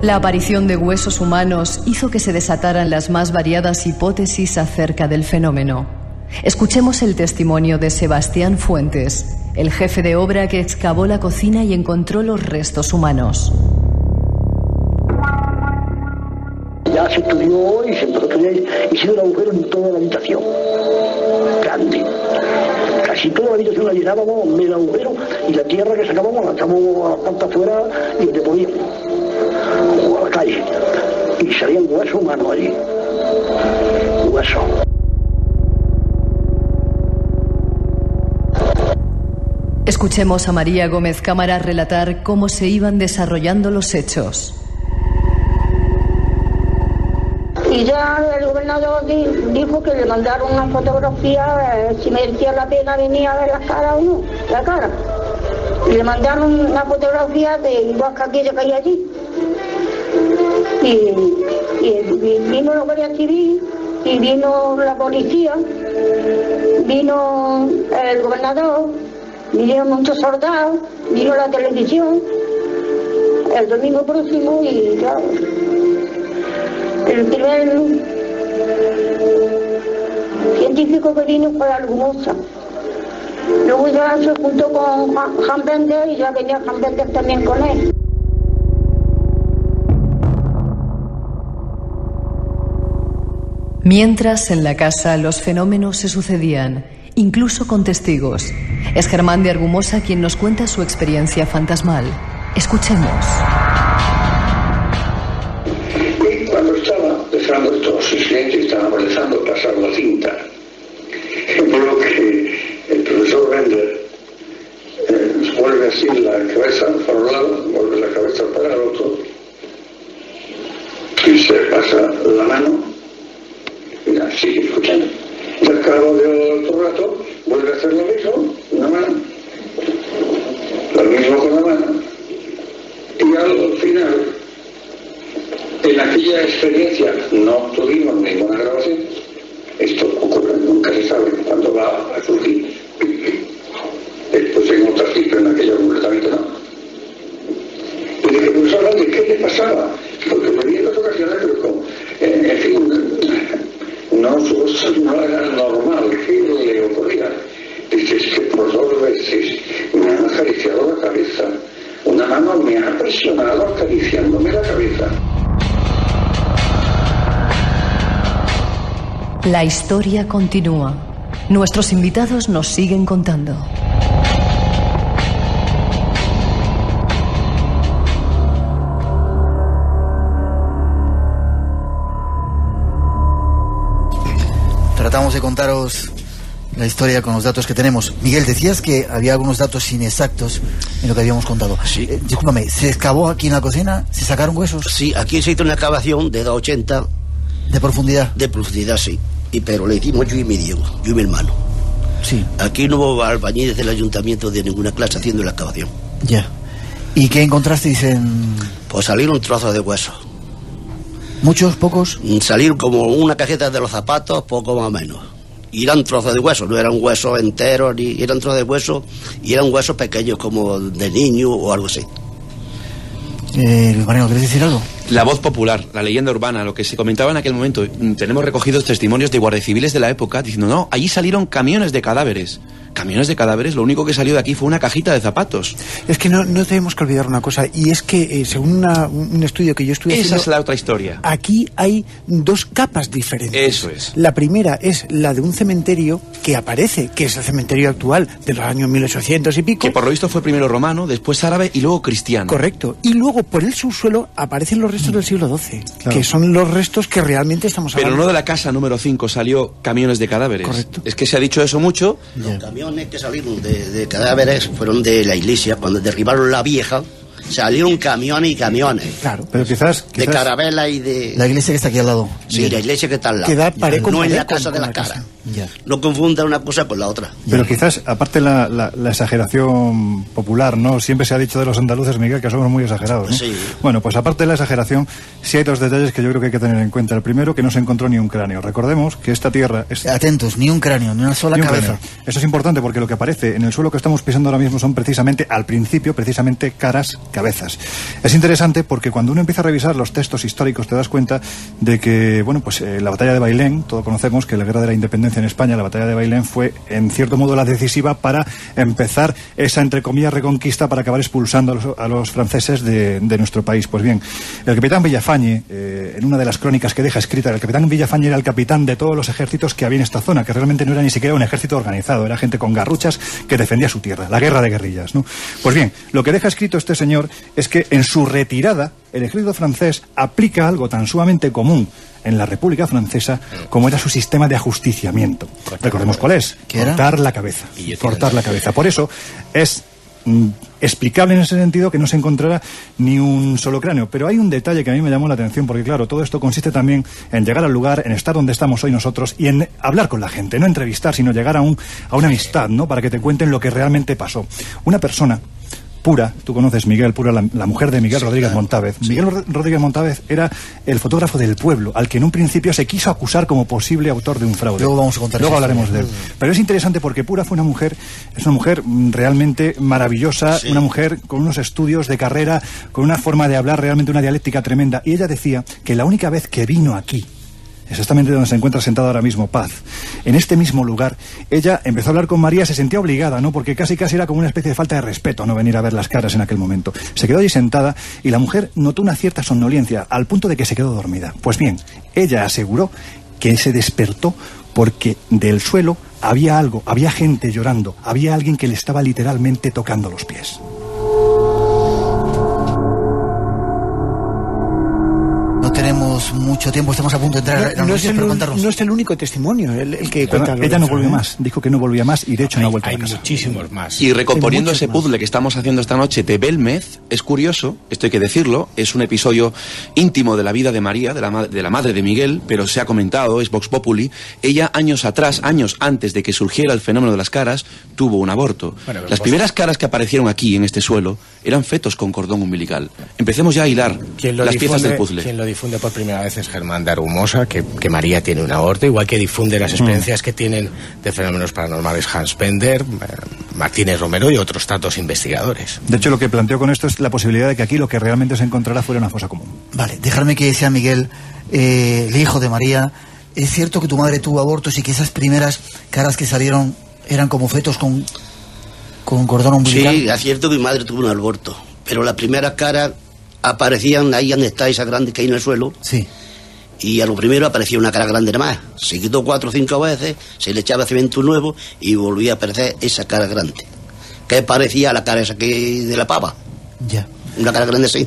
La aparición de huesos humanos hizo que se desataran las más variadas hipótesis acerca del fenómeno. Escuchemos el testimonio de Sebastián Fuentes, el jefe de obra que excavó la cocina y encontró los restos humanos. Ya se estudió y se hizo un agujero en toda la habitación, grande. Casi toda la habitación la llenábamos, medio agujero, y la tierra que sacábamos la echábamos a la planta afuera y donde podíamos, o a la calle. Y salían huesos humanos allí. Huesos. Escuchemos a María Gómez Cámara relatar cómo se iban desarrollando los hechos. Y ya el gobernador dijo que le mandaron una fotografía, si merecía la pena venir a ver la cara o no, la cara. Y le mandaron una fotografía de igual que aquella que hay allí. Y vino la Guardia Civil, y vino la policía, vino el gobernador, vinieron muchos soldados, vino la televisión, el domingo próximo, y claro, el primer científico que vino fue Argumosa. Luego ya se juntó con Jan Bender y ya venía Jan Bender también con él. Mientras en la casa los fenómenos se sucedían, incluso con testigos. Es Germán de Argumosa quien nos cuenta su experiencia fantasmal. Escuchemos. Y cuando estaba dejando estos silencio, estábamos dejando pasar la cinta, veo que el profesor Bender vuelve así la cabeza para un lado, vuelve la cabeza para el otro, y se pasa la mano. Mira, sigue escuchando. Y al cabo de otro rato vuelve a hacer lo mismo, una mano, lo mismo con la mano, y al final, en aquella experiencia no tuvimos ninguna grabación. Esto ocurre, nunca se sabe cuándo va a surgir. Después en otras cifras, en aquello completamente no. Y dije, pues ahora, ¿de qué le pasaba? Porque me vi en otras ocasiones, pero como, en fin, no era normal. ¿Qué le ocurría? Dice, es que por 2 veces me han acariciado la cabeza. Una mano me ha presionado acariciándome la cabeza. La historia continúa. Nuestros invitados nos siguen contando. Tratamos de contaros la historia con los datos que tenemos. Miguel, decías que había algunos datos inexactos en lo que habíamos contado. Sí. Discúlpame, ¿se excavó aquí en la cocina? ¿Se sacaron huesos? Sí, aquí se hizo una excavación de 2,80. ¿De profundidad? De profundidad, sí. Pero le hicimos yo y mi Diego, yo y mi hermano. Sí. Aquí no hubo albañiles del ayuntamiento de ninguna clase haciendo la excavación. Ya. ¿Y qué encontrasteis en...? Pues salieron trozos de hueso. ¿Muchos? ¿Pocos? Salieron como una cajeta de los zapatos, poco más o menos. Y eran trozos de hueso, no eran huesos enteros, ni eran trozos de hueso, y eran huesos pequeños como de niño o algo así. Luis Mariano, ¿quieres decir algo? La voz popular, la leyenda urbana, lo que se comentaba en aquel momento. Tenemos recogidos testimonios de guardias civiles de la época diciendo, no, allí salieron camiones de cadáveres. Camiones de cadáveres, lo único que salió de aquí fue una cajita de zapatos. Es que no tenemos que olvidar una cosa, y es que según un estudio que yo estuve haciendo... Esa es la otra historia. Aquí hay dos capas diferentes. Eso es. La primera es la de un cementerio que aparece, que es el cementerio actual de los años 1800 y pico. Que por lo visto fue primero romano, después árabe y luego cristiano. Correcto. Y luego por el subsuelo aparecen los restos del siglo XII, claro, que son los restos que realmente estamos hablando. Pero no de la casa número 5 salió camiones de cadáveres. Correcto. Es que se ha dicho eso mucho. Los camiones que salieron de cadáveres fueron de la iglesia. Cuando derribaron la vieja, salieron camiones y camiones. Claro. Pero quizás... De Carabela y de... La iglesia que está aquí al lado. Sí, Bien. la iglesia que está al lado. Que da pared con no pared en la casa con de la la cara. casa. Ya. No confunda una cosa con la otra. Pero quizás, aparte la exageración popular, ¿no? Siempre se ha dicho de los andaluces, Miguel, que somos muy exagerados, ¿no? Sí. Bueno, pues aparte de la exageración, sí hay dos detalles que yo creo que hay que tener en cuenta. El primero, que no se encontró ni un cráneo. Recordemos que esta tierra... Atentos, ni un cráneo, ni una sola cabeza. Eso es importante porque lo que aparece en el suelo que estamos pisando ahora mismo son precisamente, al principio, caras, cabezas. Es interesante porque cuando uno empieza a revisar los textos históricos te das cuenta de que, bueno, pues la batalla de Bailén, todos conocemos que la guerra de la independencia en España, la batalla de Bailén fue en cierto modo la decisiva para empezar esa, entre comillas, reconquista para acabar expulsando a los franceses de nuestro país. Pues bien, el capitán Villafañe, en una de las crónicas que deja escrita, el capitán Villafañe era el capitán de todos los ejércitos que había en esta zona, que realmente no era ni siquiera un ejército organizado, era gente con garruchas que defendía su tierra, la guerra de guerrillas, ¿no? Pues bien, lo que deja escrito este señor es que en su retirada el ejército francés aplica algo tan sumamente común en la República Francesa como era su sistema de ajusticiamiento. Recordemos cuál es. Cortar la cabeza. Cortar la cabeza. Por eso es explicable en ese sentido que no se encontrara ni un solo cráneo. Pero hay un detalle que a mí me llamó la atención, porque claro, todo esto consiste también en llegar al lugar, en estar donde estamos hoy nosotros y en hablar con la gente, no entrevistar, sino llegar a una amistad, ¿no? Para que te cuenten lo que realmente pasó. Una persona Pura, tú conoces Miguel Pura, la mujer de Miguel Rodríguez Montávez. Sí. Miguel Rodríguez Montávez era el fotógrafo del pueblo, al que en un principio se quiso acusar como posible autor de un fraude. Luego vamos a contar. Luego hablaremos de él. Pero es interesante porque Pura fue es una mujer realmente maravillosa, sí, una mujer con unos estudios de carrera, con una forma de hablar, realmente una dialéctica tremenda. Y ella decía que la única vez que vino aquí, exactamente donde se encuentra sentada ahora mismo Paz, en este mismo lugar, ella empezó a hablar con María, se sentía obligada, ¿no? Porque casi era como una especie de falta de respeto no venir a ver las caras en aquel momento. Se quedó allí sentada y la mujer notó una cierta somnolencia al punto de que se quedó dormida. Pues bien, ella aseguró que se despertó porque del suelo había algo, había gente llorando, había alguien que le estaba literalmente tocando los pies. No tenemos mucho tiempo, estamos a punto de entrar en no es el único testimonio el que cuenta. Ella no volvió más, dijo que no volvía más y de hecho no ha vuelto a casa. Hay muchísimos más. Y recomponiendo ese puzzle que estamos haciendo esta noche de Belmez, es curioso, esto hay que decirlo, es un episodio íntimo de la vida de María, de la madre de Miguel, pero se ha comentado, es Vox Populi. Ella años antes de que surgiera el fenómeno de las caras, tuvo un aborto. Bueno, las primeras caras que aparecieron aquí en este suelo eran fetos con cordón umbilical. Empecemos ya a hilar las piezas del puzzle. Quien lo difunde por primera vez es Germán de Argumosa, que María tiene un aborto, igual que difunde las experiencias que tienen de fenómenos paranormales Hans Bender, Martínez Romero y otros tantos investigadores. De hecho, lo que planteó con esto es la posibilidad de que aquí lo que realmente se encontrará fuera una fosa común. Vale, dejarme que sea Miguel, el hijo de María. ¿Es cierto que tu madre tuvo abortos y que esas primeras caras que salieron eran como fetos con cordón umbilical? Sí, es cierto que mi madre tuvo un aborto, pero las primeras caras aparecían ahí donde está esa grande que hay en el suelo. Sí. Y a lo primero aparecía una cara grande nada más. Se quitó 4 o 5 veces, se le echaba cemento nuevo y volvía a aparecer esa cara grande, que parecía a la cara esa que de la pava. Ya. Una cara grande así.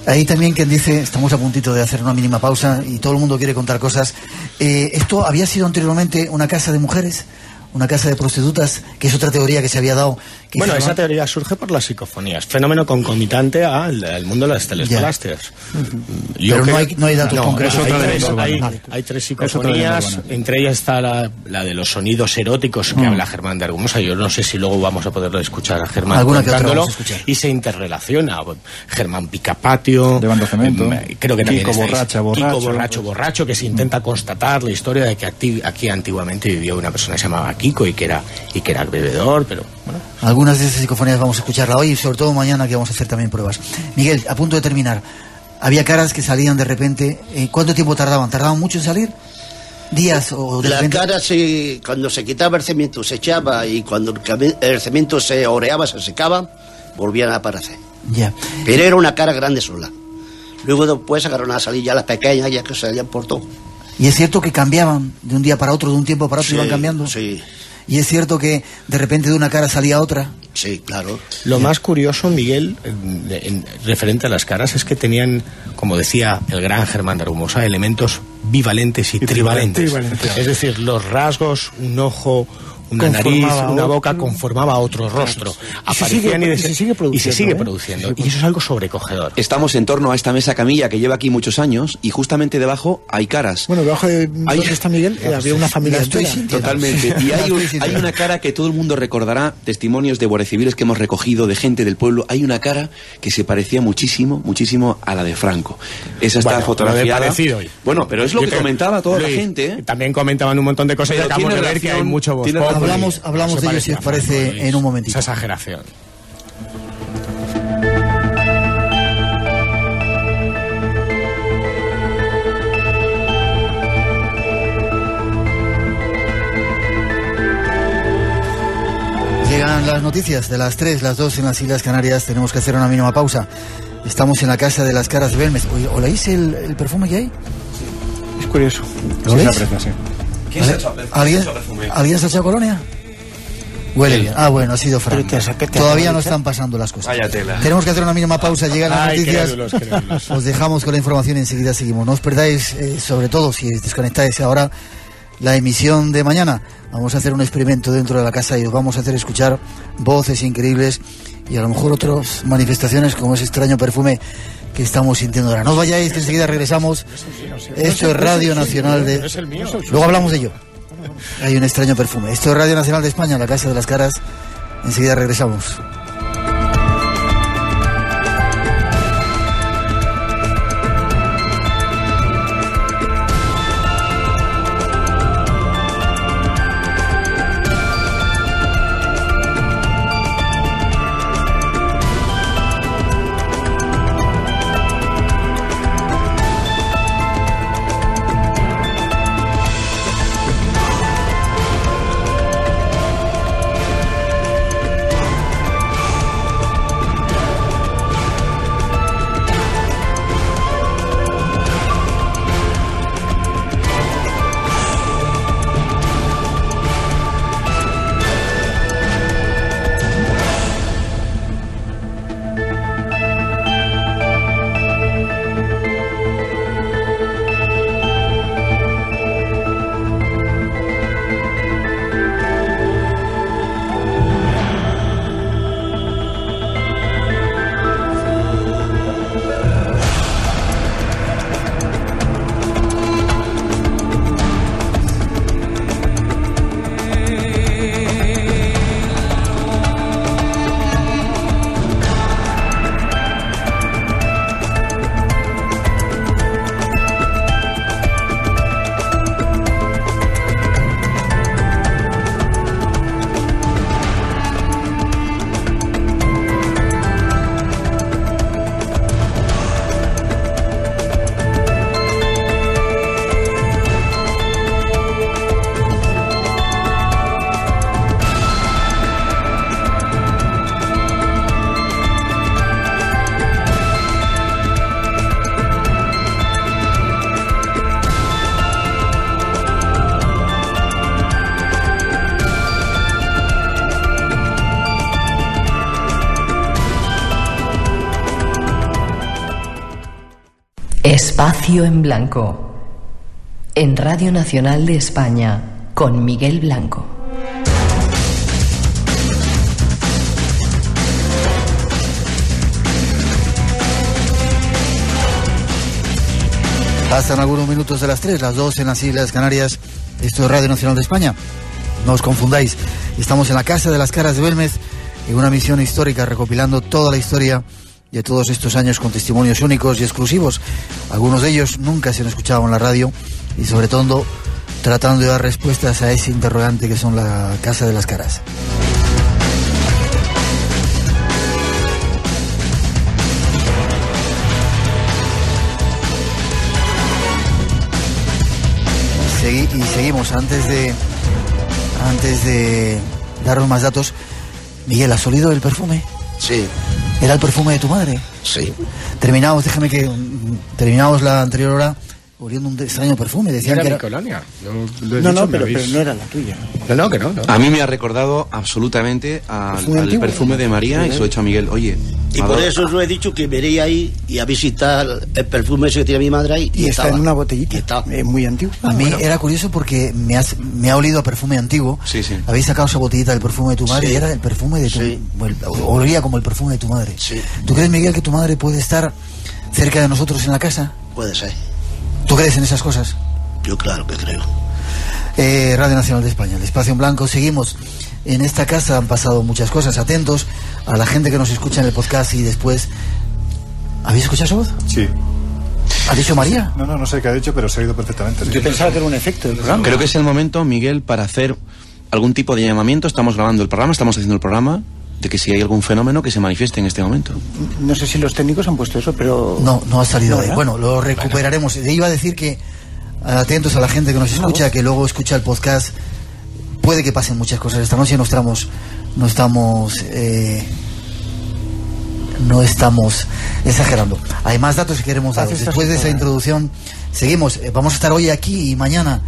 Ahí también quien dice, estamos a puntito de hacer una mínima pausa y todo el mundo quiere contar cosas. ¿Esto había sido anteriormente una casa de mujeres? ¿Una casa de prostitutas? Que es otra teoría que se había dado. Bueno, esa teoría surge por las psicofonías, fenómeno concomitante al mundo de las telespalastes. Pero no hay datos concretos. Hay 3 psicofonías, entre ellas está la de los sonidos eróticos que habla Germán de Argumosa. Yo no sé si luego vamos a poderlo escuchar a Germán contándolo, y se interrelaciona. Germán Picapatio, Llevando Cemento, creo que también Kiko Borracho, que se intenta constatar la historia de que aquí antiguamente vivió una persona que se llamaba Kiko y que era bebedor, pero bueno. Algunas de esas psicofonías vamos a escucharla hoy y sobre todo mañana, que vamos a hacer también pruebas. Miguel, a punto de terminar, había caras que salían de repente. ¿Cuánto tiempo tardaban? ¿Tardaban mucho en salir? ¿Días o de repente? La cara, cuando se quitaba el cemento, se echaba, y cuando el cemento se oreaba, se secaba, volvían a aparecer. Ya. Pero era una cara grande sola. Luego después sacaron a salir ya las pequeñas, ya que salían por todo. ¿Y es cierto que cambiaban de un día para otro, de un tiempo para otro, iban cambiando? Sí. ¿Y es cierto que de repente de una cara salía otra? Sí, claro. Lo más curioso, Miguel, referente a las caras, es que tenían, como decía el gran Germán de Argumosa, elementos bivalentes y trivalentes. Es decir, los rasgos, un ojo, una nariz, una boca, conformaba otro rostro. Aparecían y se sigue produciendo. Y eso es algo sobrecogedor. Estamos en torno a esta mesa camilla que lleva aquí muchos años, y justamente debajo hay caras. Bueno, debajo de donde está Miguel había una familia entera. Totalmente. Y hay una cara que todo el mundo recordará, testimonios de guardias civiles que hemos recogido, de gente del pueblo. Hay una cara que se parecía muchísimo a la de Franco. Esa está fotografiada. Bueno, pero es lo que comentaba toda la gente. También comentaban un montón de cosas, y acabamos de ver que hay mucho voz. Hablamos de ello, si os parece, en un momentito. Esa exageración. Llegan las noticias de las 3, las 2 en las Islas Canarias. Tenemos que hacer una mínima pausa. Estamos en la Casa de las Caras de Belmez. ¿Oléis el perfume que hay? Sí. Es curioso. ¿Lo oléis? ¿Quién se ha echado perfume? ¿Alguien se ha echado colonia? Huele bien. Ah, bueno, ha sido Fran. Todavía no están pasando las cosas. Tenemos que hacer una mínima pausa. Llegan las noticias. Crédulos. Os dejamos con la información y enseguida seguimos. No os perdáis, sobre todo si desconectáis ahora, la emisión de mañana. Vamos a hacer un experimento dentro de la casa y os vamos a hacer escuchar voces increíbles y a lo mejor otras manifestaciones como ese extraño perfume que estamos sintiendo ahora. No os vayáis, que enseguida regresamos. Esto es Radio Nacional de... Luego hablamos de ello. Hay un extraño perfume. Esto es Radio Nacional de España, la Casa de las Caras. Enseguida regresamos. Espacio en Blanco, en Radio Nacional de España, con Miguel Blanco. Pasan algunos minutos de las 3, las 2 en las Islas Canarias. Esto es Radio Nacional de España. No os confundáis. Estamos en la Casa de las Caras de Belmez, en una misión histórica recopilando toda la historia de todos estos años con testimonios únicos y exclusivos. Algunos de ellos nunca se han escuchado en la radio y sobre todo tratando de dar respuestas a ese interrogante que son la Casa de las Caras. y seguimos. Antes de daros más datos, Miguel, ¿has olido el perfume? Sí. ¿Era el perfume de tu madre? Sí. Terminamos la anterior hora oliendo un extraño perfume. Decían era que mi era... colonia. Pero no era la tuya. Que no. A mí me ha recordado absolutamente al perfume de María, y se lo he hecho a Miguel. Oye, y por eso os lo he dicho, que veré ahí y a visitar el perfume ese que tiene mi madre ahí. Y está en una botellita, muy antiguo. A mí era curioso porque me ha olido a perfume antiguo. Sí. Habéis sacado esa botellita del perfume de tu madre, y era el perfume de tu... Olía como el perfume de tu madre. Sí. ¿Tú crees, Miguel, que tu madre puede estar cerca de nosotros en la casa? Puede ser. ¿Tú crees en esas cosas? Yo claro que creo. Radio Nacional de España, el Espacio en Blanco. Seguimos. En esta casa han pasado muchas cosas. Atentos a la gente que nos escucha en el podcast y después... ¿Habéis escuchado esa voz? Sí. ¿Ha dicho María? No sé qué ha dicho, pero se ha oído perfectamente. Yo pensaba que era un efecto del programa. Creo que es el momento, Miguel, para hacer algún tipo de llamamiento. Estamos grabando el programa, estamos haciendo el programa, de que si hay algún fenómeno que se manifieste en este momento. No sé si los técnicos han puesto eso, pero... No ha salido de ahí. Bueno, lo recuperaremos. Iba a decir que atentos a la gente que nos escucha, que luego escucha el podcast. Puede que pasen muchas cosas esta noche. No estamos exagerando. Hay más datos que queremos dar. Después de esa introducción, seguimos. Vamos a estar hoy aquí y mañana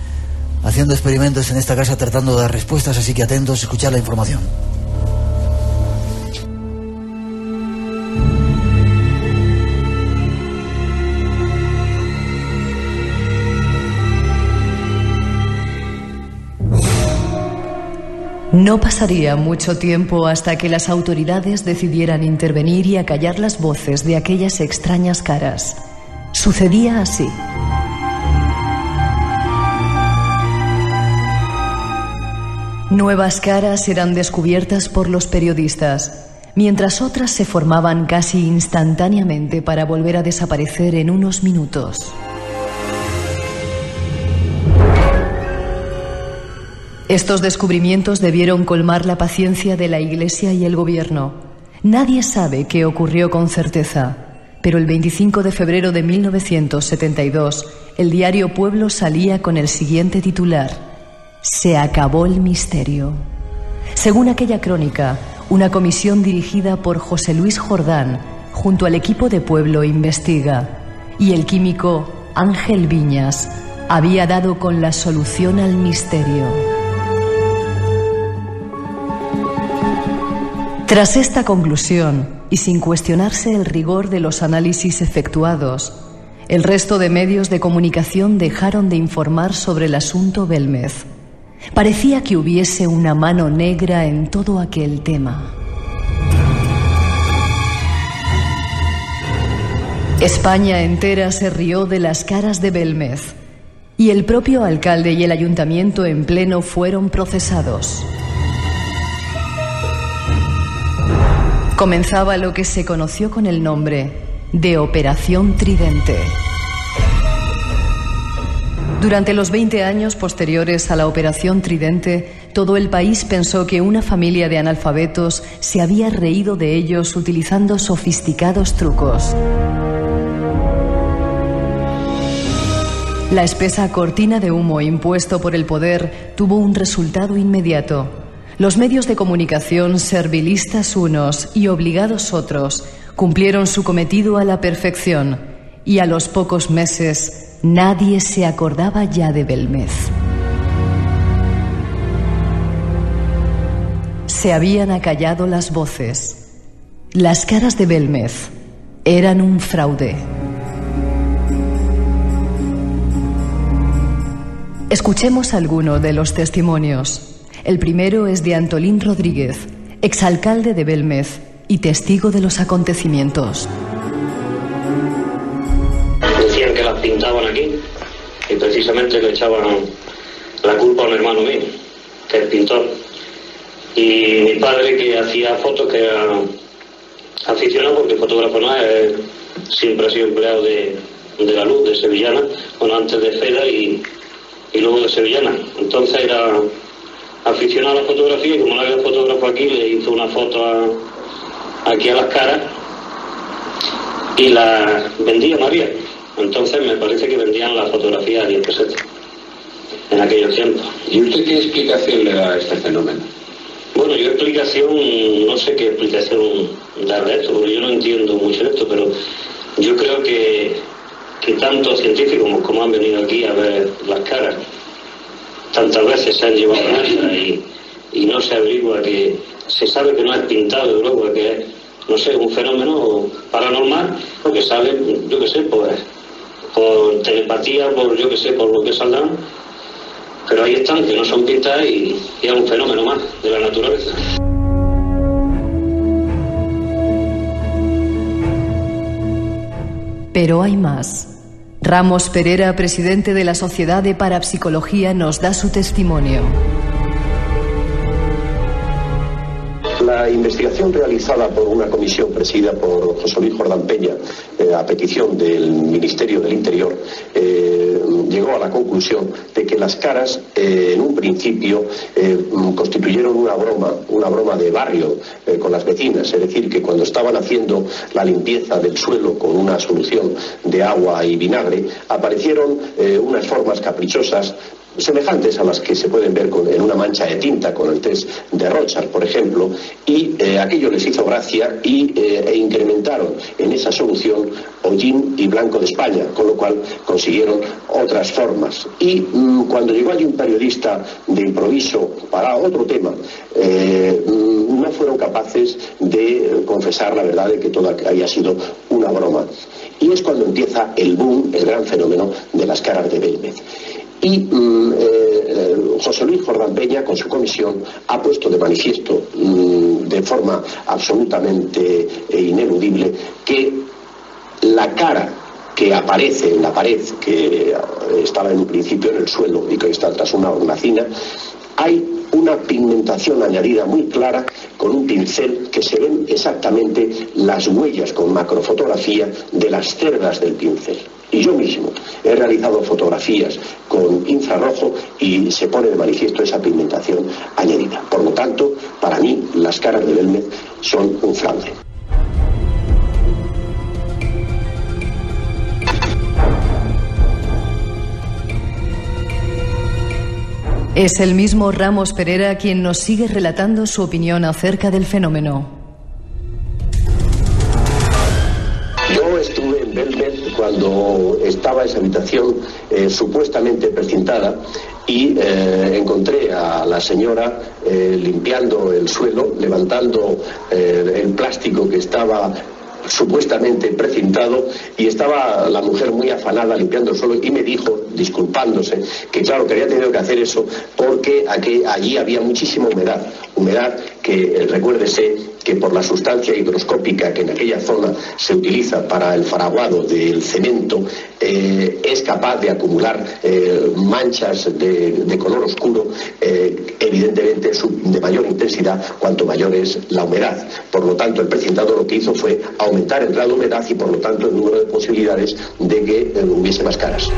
haciendo experimentos en esta casa, tratando de dar respuestas, así que atentos a escuchar la información. No pasaría mucho tiempo hasta que las autoridades decidieran intervenir y acallar las voces de aquellas extrañas caras. Sucedía así. Nuevas caras eran descubiertas por los periodistas, mientras otras se formaban casi instantáneamente para volver a desaparecer en unos minutos. Estos descubrimientos debieron colmar la paciencia de la Iglesia y el gobierno. Nadie sabe qué ocurrió con certeza, pero el 25 de febrero de 1972, el diario Pueblo salía con el siguiente titular: Se acabó el misterio. Según aquella crónica, una comisión dirigida por José Luis Jordán, junto al equipo de Pueblo Investiga, y el químico Ángel Viñas, había dado con la solución al misterio. Tras esta conclusión, y sin cuestionarse el rigor de los análisis efectuados, el resto de medios de comunicación dejaron de informar sobre el asunto Belmez. Parecía que hubiese una mano negra en todo aquel tema. España entera se rió de las caras de Belmez, y el propio alcalde y el ayuntamiento en pleno fueron procesados. Comenzaba lo que se conoció con el nombre de Operación Tridente. Durante los 20 años posteriores a la Operación Tridente, todo el país pensó que una familia de analfabetos se había reído de ellos utilizando sofisticados trucos. La espesa cortina de humo impuesto por el poder tuvo un resultado inmediato. Los medios de comunicación, servilistas unos y obligados otros, cumplieron su cometido a la perfección, y a los pocos meses nadie se acordaba ya de Belmez. Se habían acallado las voces. Las caras de Belmez eran un fraude. Escuchemos alguno de los testimonios. El primero es de Antolín Rodríguez, exalcalde de Belmez y testigo de los acontecimientos. Decían que las pintaban aquí y precisamente le echaban la culpa a un hermano mío, que es pintor. Y mi padre, que hacía fotos, que era aficionado, porque fotógrafo no es, siempre ha sido empleado de la luz, de Sevillana, bueno, antes de Feda y luego de Sevillana. Entonces era aficionado a la fotografía y como no había fotógrafo aquí, le hizo una foto aquí a las caras y la vendía María. Entonces me parece que vendían la fotografía a 10 pesetas. en aquellos tiempos. ¿Y usted qué explicación le da a este fenómeno? Bueno, yo no sé qué explicación darle a esto, porque yo no entiendo mucho esto, pero yo creo que tantos científicos como han venido aquí a ver las caras, tantas veces se han llevado a casa y no se averigua, que se sabe que no es pintado de luego, que es, no sé, un fenómeno paranormal, porque sale, yo qué sé, pues por telepatía, por yo qué sé, por lo que saldrán, pero ahí están, que no son pintadas y es un fenómeno más de la naturaleza. Pero hay más. Ramos Perera, presidente de la Sociedad de Parapsicología, nos da su testimonio. La investigación realizada por una comisión presidida por José Luis Jordán Peña, a petición del Ministerio del Interior, llegó a la conclusión de que las caras en un principio constituyeron una broma de barrio con las vecinas, es decir, que cuando estaban haciendo la limpieza del suelo con una solución de agua y vinagre, aparecieron unas formas caprichosas semejantes a las que se pueden ver en una mancha de tinta con el test de Rorschach, por ejemplo, y aquello les hizo gracia e incrementaron en esa solución hollín y blanco de España, con lo cual consiguieron otras formas. Y cuando llegó allí un periodista de improviso para otro tema, no fueron capaces de confesar la verdad de que todo había sido una broma. Y es cuando empieza el boom, el gran fenómeno de las caras de Belmez. Y José Luis Jordán Peña, con su comisión, ha puesto de manifiesto de forma absolutamente ineludible que la cara que aparece en la pared, que estaba en un principio en el suelo y que está tras una hornacina, hay una pigmentación añadida muy clara con un pincel que se ven exactamente las huellas con macrofotografía de las cerdas del pincel. Y yo mismo he realizado fotografías con infrarrojo y se pone de manifiesto esa pigmentación añadida. Por lo tanto, para mí, las caras de Belmez son un fraude. Es el mismo Ramos Perera quien nos sigue relatando su opinión acerca del fenómeno. Yo estuve en Belmez cuando estaba esa habitación supuestamente precintada y encontré a la señora limpiando el suelo, levantando el plástico que estaba supuestamente precintado, y estaba la mujer muy afanada limpiando el suelo y me dijo, disculpándose, que claro, que había tenido que hacer eso porque allí había muchísima humedad que, recuérdese que por la sustancia higroscópica que en aquella zona se utiliza para el fraguado del cemento, es capaz de acumular manchas de color oscuro, evidentemente de mayor intensidad cuanto mayor es la humedad. Por lo tanto, el precintado lo que hizo fue aumentar el grado de humedad y por lo tanto el número de posibilidades de que hubiese más caras.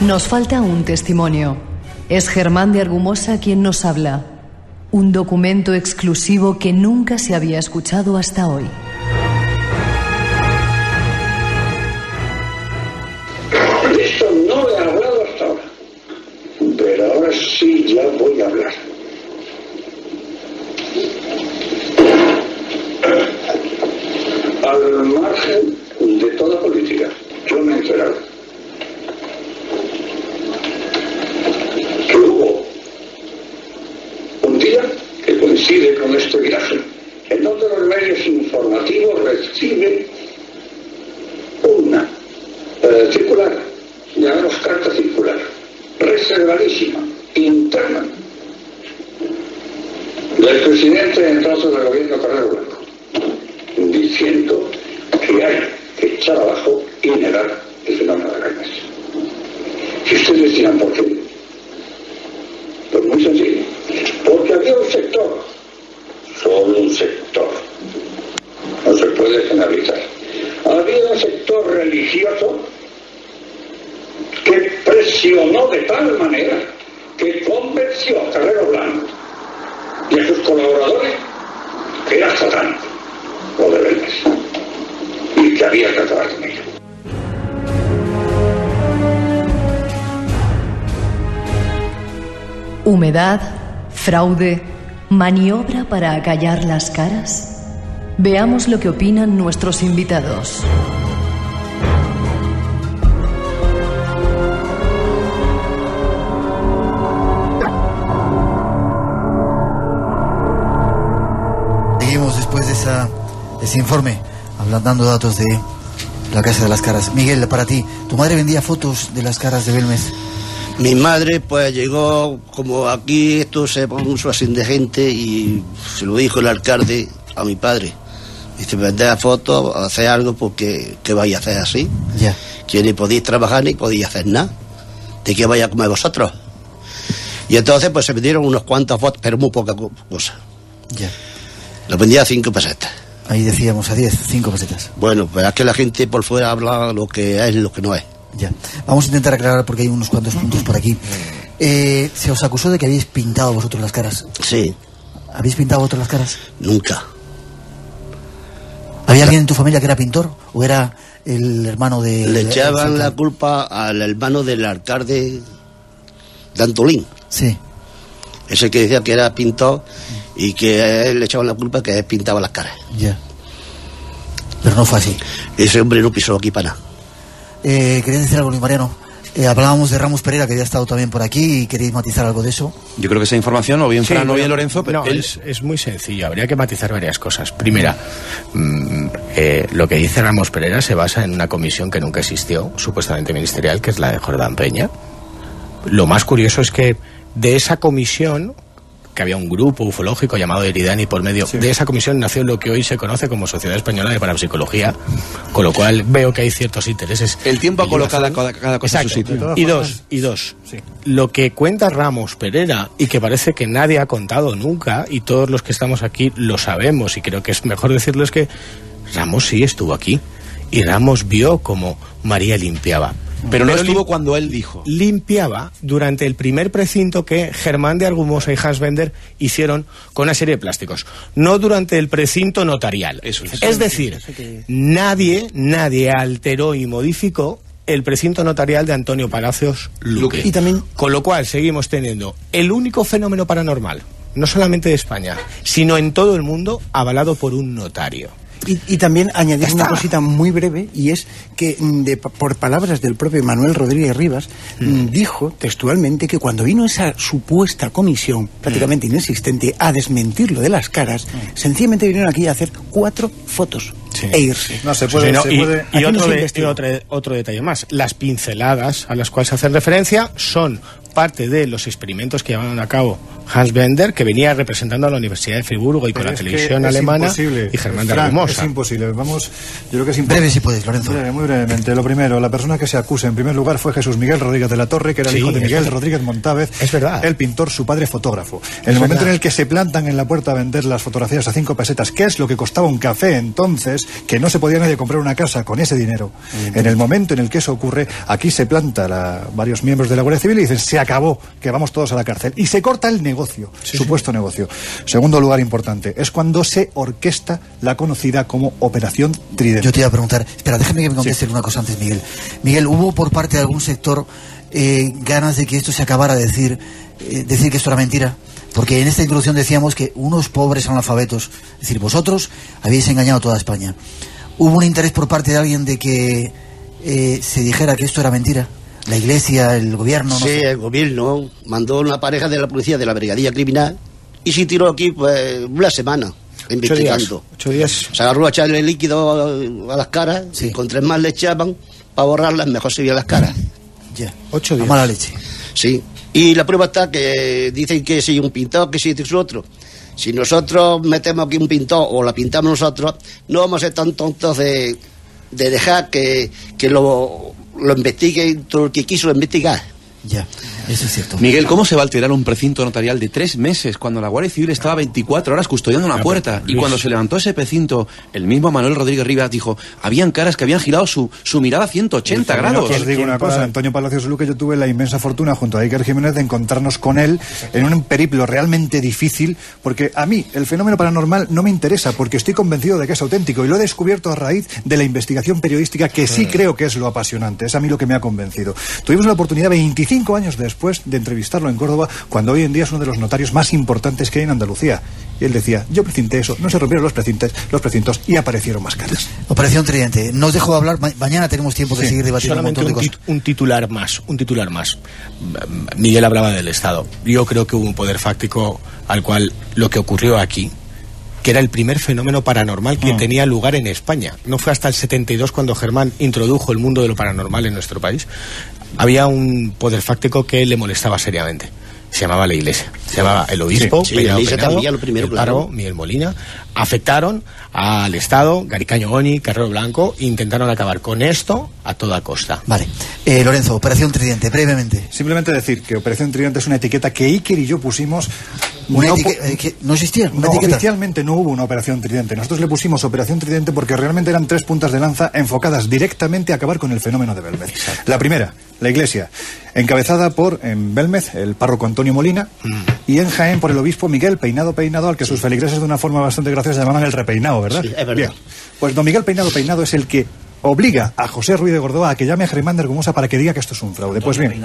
Nos falta un testimonio. Es Germán de Argumosa quien nos habla. Un documento exclusivo que nunca se había escuchado hasta hoy. De esto no he hablado hasta ahora, pero ahora sí ya voy a hablar. Al margen de toda política, yo me he enterado que hubo un día que coincide con este viaje, en donde los medios informativos reciben una circular, llamamos carta circular, reservadísima, interna, del presidente entonces del gobierno Carrero Blanco, diciendo que hay que echar abajo y negar el fenómeno de la Belmez. Y ustedes dirán, ¿por qué? Pues muy sencillo, porque había un sector, solo un sector, no se puede generalizar, había un sector religioso que presionó de tal manera que convenció a Carrero Blanco y a sus colaboradores que era satánico lo de Belmez y que había que acabar con ello. ¿Humedad? ¿Fraude? ¿Maniobra para acallar las caras? Veamos lo que opinan nuestros invitados. Seguimos después de ese informe, dando datos de la Casa de las Caras. Miguel, para ti, ¿tu madre vendía fotos de las caras de Belmez? Mi madre pues llegó, como aquí esto se puso así de gente, y se lo dijo el alcalde a mi padre. Dice, vender fotos, hacer algo, porque ¿qué vais a hacer así? Ya. Que ni podéis trabajar ni podéis hacer nada. ¿De qué vais a comer vosotros? Y entonces pues se vendieron unos cuantos fotos, pero muy poca cosa. Ya. Los vendía a 5 pesetas. Ahí decíamos a 10, 5 pesetas. Bueno, pues es que la gente por fuera habla lo que es y lo que no es. Ya. Vamos a intentar aclarar porque hay unos cuantos puntos por aquí. Se os acusó de que habéis pintado vosotros las caras. Sí. ¿Habéis pintado vosotros las caras? Nunca. ¿Había alguien en tu familia que era pintor? ¿O era el hermano de...? Le echaban la culpa al hermano del alcalde de Antolín. Sí. Ese que decía que era pintor y que a él le echaban la culpa que él pintaba las caras. Ya. Pero no fue así. Ese hombre no pisó aquí para nada. ¿Queréis decir algo, Luis Mariano? Hablábamos de Ramos Pereira, que había estado también por aquí, y queréis matizar algo de eso. Yo creo que esa información, o bien Fran o bien Lorenzo, pero no, es muy sencillo. Habría que matizar varias cosas. Primera, lo que dice Ramos Pereira se basa en una comisión que nunca existió, supuestamente ministerial, que es la de Jordán Peña. Lo más curioso es que de esa comisión, que había un grupo ufológico llamado Eridani por medio, de esa comisión nació lo que hoy se conoce como Sociedad Española de Parapsicología, con lo cual veo que hay ciertos intereses. El tiempo ha colocado cada cosa en su sitio. Y dos, lo que cuenta Ramos Pereira, y que parece que nadie ha contado nunca, y todos los que estamos aquí lo sabemos, y creo que es mejor decirlo, es que Ramos sí estuvo aquí, y Ramos vio cómo María limpiaba. Pero no estuvo cuando él dijo. Limpiaba durante el primer precinto que Germán de Argumosa y Hans Bender hicieron con una serie de plásticos. No durante el precinto notarial. Eso es. Es decir, nadie alteró y modificó el precinto notarial de Antonio Palacios Luque. Y también, con lo cual seguimos teniendo el único fenómeno paranormal, no solamente de España, sino en todo el mundo, avalado por un notario. Y también añadir una cosita muy breve, y es que por palabras del propio Manuel Rodríguez Rivas, dijo textualmente que cuando vino esa supuesta comisión, prácticamente inexistente, a desmentir lo de las caras, sencillamente vinieron aquí a hacer 4 fotos e irse. No se puede. Otro detalle más. Las pinceladas a las cuales se hacen referencia son parte de los experimentos que llevaron a cabo Hans Bender, que venía representando a la Universidad de Friburgo y con la televisión alemana, y Germán de Argumosa. Es imposible. Vamos, yo creo que es imposible. Breve si puedes, Lorenzo. Muy brevemente. Lo primero, la persona que se acusa en primer lugar fue Jesús Miguel Rodríguez de la Torre, que era el hijo de Miguel Rodríguez Montávez, es verdad, el pintor, su padre fotógrafo. En el momento en el que se plantan en la puerta a vender las fotografías a 5 pesetas, que es lo que costaba un café entonces, que no se podía nadie comprar una casa con ese dinero. En el momento en el que eso ocurre, aquí se planta varios miembros de la Guardia Civil y dicen, se acabó, que vamos todos a la cárcel. Y se corta el negocio, supuesto negocio. Segundo lugar importante, es cuando se orquesta la conocida como Operación Tridente. Yo te iba a preguntar, espera, déjame que me conteste una cosa antes, Miguel. Miguel, ¿hubo por parte de algún sector ganas de que esto se acabara, decir que esto era mentira? Porque en esta introducción decíamos que unos pobres analfabetos, es decir, vosotros habéis engañado a toda España. ¿Hubo un interés por parte de alguien de que se dijera que esto era mentira? ¿La Iglesia, el gobierno? Sí, el gobierno mandó una pareja de la policía de la Brigadilla Criminal y se tiró aquí pues una semana investigando. 8 días. Se agarró a echarle líquido a las caras, y con 3 más le echaban para borrarlas, mejor se veían las caras. Ya, 8 días. A mala leche. Sí, y la prueba está que dicen que si un pintor, que si es otro. Si nosotros metemos aquí un pintor o la pintamos nosotros, no vamos a ser tan tontos de dejar que lo investigue todo el que quiso investigar. Ya, eso es cierto. Miguel, ¿cómo se va a alterar un precinto notarial de 3 meses cuando la Guardia Civil estaba 24 horas custodiando una puerta? Y cuando se levantó ese precinto, el mismo Manuel Rodríguez Rivas dijo, habían caras que habían girado su mirada a 180 grados. Os digo una cosa, Antonio Palacios Luque, yo tuve la inmensa fortuna junto a Iker Jiménez de encontrarnos con él en un periplo realmente difícil, porque a mí el fenómeno paranormal no me interesa, porque estoy convencido de que es auténtico y lo he descubierto a raíz de la investigación periodística, que sí creo que es lo apasionante, es a mí lo que me ha convencido. Tuvimos la oportunidad 25 años después después de entrevistarlo en Córdoba, cuando hoy en día es uno de los notarios más importantes que hay en Andalucía. Y él decía, yo precinté eso, no se rompieron los precintos y aparecieron más caras. Operación Tridente. No os dejo hablar, mañana tenemos tiempo de seguir debatiendo solamente un montón de cosas. Un titular más. Miguel hablaba del Estado. Yo creo que hubo un poder fáctico al cual lo que ocurrió aquí, que era el primer fenómeno paranormal que tenía lugar en España. No fue hasta el 72 cuando Germán introdujo el mundo de lo paranormal en nuestro país. Había un poder fáctico que le molestaba seriamente. Se llamaba la Iglesia, se llamaba el obispo, la Iglesia también, lo primero, el párroco, Miguel Molina. Afectaron al Estado, Garicaño Oni, Carrero Blanco, e intentaron acabar con esto a toda costa. Vale. Lorenzo, Operación Tridente, brevemente. Simplemente decir que Operación Tridente es una etiqueta que Iker y yo pusimos. Que no existía. No, oficialmente no hubo una Operación Tridente. Nosotros le pusimos Operación Tridente porque realmente eran 3 puntas de lanza enfocadas directamente a acabar con el fenómeno de Belmez. Exacto. La primera, la Iglesia, encabezada por, en Belmez, el párroco Antonio Molina, y en Jaén por el obispo Miguel Peinado, al que sus feligreses de una forma bastante graciosa llamaban el repeinado, ¿verdad? Sí, es verdad. Bien. Pues don Miguel Peinado es el que obliga a José Ruiz de Gordoa a que llame a Germán de Argumosa para que diga que esto es un fraude. Pues bien.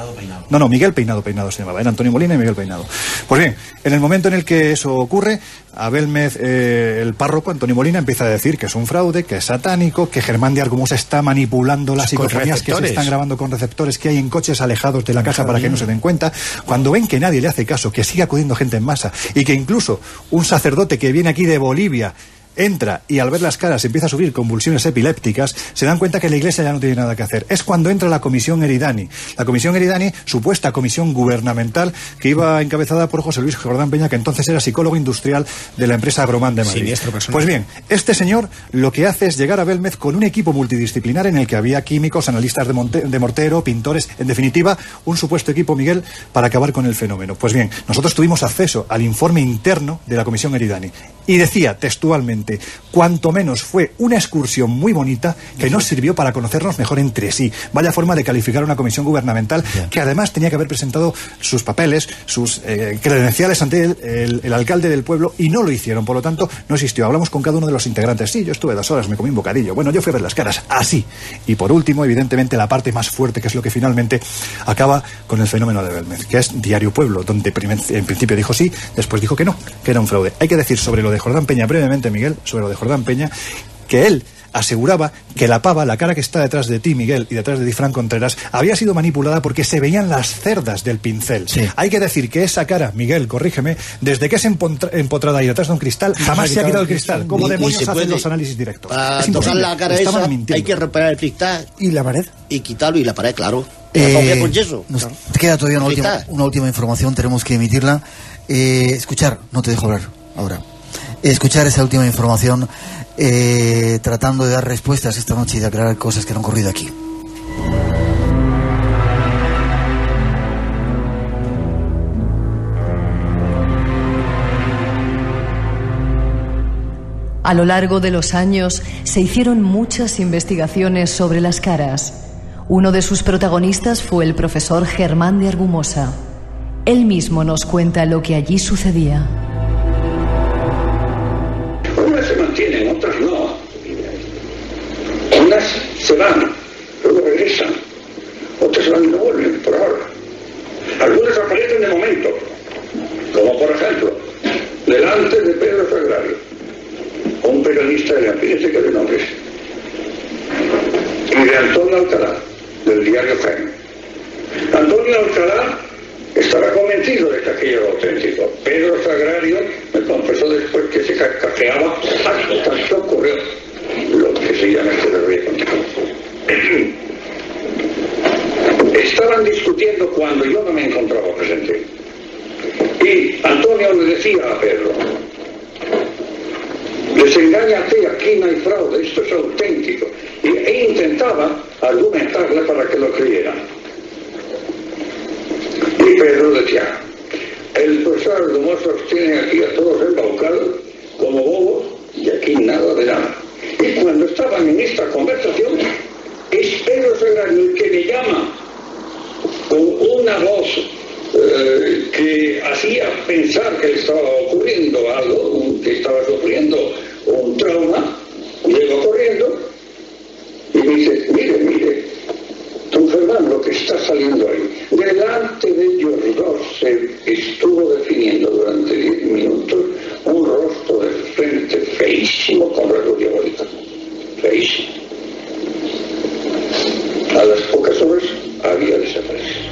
No, Miguel Peinado se llamaba. Era Antonio Molina y Miguel Peinado. Pues bien, en el momento en el que eso ocurre, a Belmez, el párroco Antonio Molina empieza a decir que es un fraude, que es satánico, que Germán de Argumosa está manipulando las psicofonías que se están grabando con receptores que hay en coches alejados de la casa para que no se den cuenta. Cuando ven que nadie le hace caso, que sigue acudiendo gente en masa y que incluso un sacerdote que viene aquí de Bolivia entra y al ver las caras empieza a sufrir convulsiones epilépticas, se dan cuenta que la Iglesia ya no tiene nada que hacer. Es cuando entra la Comisión Eridani. La Comisión Eridani, supuesta comisión gubernamental que iba encabezada por José Luis Jordán Peña, que entonces era psicólogo industrial de la empresa Agromán de Madrid. Pues bien, este señor lo que hace es llegar a Belmez con un equipo multidisciplinar en el que había químicos, analistas de mortero, pintores, en definitiva, un supuesto equipo, Miguel, para acabar con el fenómeno. Pues bien, nosotros tuvimos acceso al informe interno de la Comisión Eridani y decía textualmente: cuanto menos fue una excursión muy bonita que nos sirvió para conocernos mejor entre sí. Vaya forma de calificar una comisión gubernamental que además tenía que haber presentado sus papeles, sus credenciales ante el alcalde del pueblo, y no lo hicieron. Por lo tanto, no existió. Hablamos con cada uno de los integrantes. Sí, yo estuve 2 horas, me comí un bocadillo. Bueno, yo fui a ver las caras. Así. Y por último, evidentemente, la parte más fuerte, que es lo que finalmente acaba con el fenómeno de Belmez, que es Diario Pueblo, donde en principio dijo sí, después dijo que no, que era un fraude. Hay que decir sobre lo de Jordán Peña brevemente, Miguel, sobre lo de Jordán Peña, que él aseguraba que la pava, la cara que está detrás de ti, Miguel, y detrás de ti, Fran Contreras, había sido manipulada porque se veían las cerdas del pincel. Sí. Hay que decir que esa cara, Miguel, corrígeme, desde que es empotrada ahí detrás de un cristal, jamás se ha quitado el cristal. ¿Cómo demonios hacen los análisis directos? Para tocar la cara esa, hay que reparar el cristal. ¿Y la pared? Y quitarlo, y la pared, claro. Con yeso. Nos queda todavía una última información, tenemos que emitirla. Escuchar, no te dejo hablar ahora. Escuchar esa última información, tratando de dar respuestas esta noche y de aclarar cosas que han ocurrido aquí. A lo largo de los años se hicieron muchas investigaciones sobre las caras. Uno de sus protagonistas fue el profesor Germán de Argumosa. Él mismo nos cuenta lo que allí sucedía. Unas se mantienen, otras no. Unas se van, luego regresan. Otras se van y no vuelven, por ahora. Algunas aparecen de momento, como por ejemplo, delante de Pedro Sagrario, un periodista de la fíjese que de nombres, y de Antonio Alcalá, del diario Jaén. Antonio Alcalá estaba convencido de que aquello era auténtico. Pedro Sagrario me confesó después que se cafeaba hasta que ocurrió lo que se llama este río. Estaban discutiendo cuando yo no me encontraba presente. Y Antonio le decía a Pedro: desengáñate, aquí no hay fraude, esto es auténtico. E intentaba argumentarle para que lo creyeran. Y Pedro decía: el profesor Argumosa tiene aquí a todos embaucados como bobos y aquí nada de nada. Y cuando estaban en esta conversación, es Pedro Sagrario el que me llama con una voz que hacía pensar que le estaba ocurriendo algo, que estaba sufriendo un trauma. Llego corriendo y me dice: mire, don Germán, lo que está saliendo ahí, delante de A las pocas horas había desaparecido.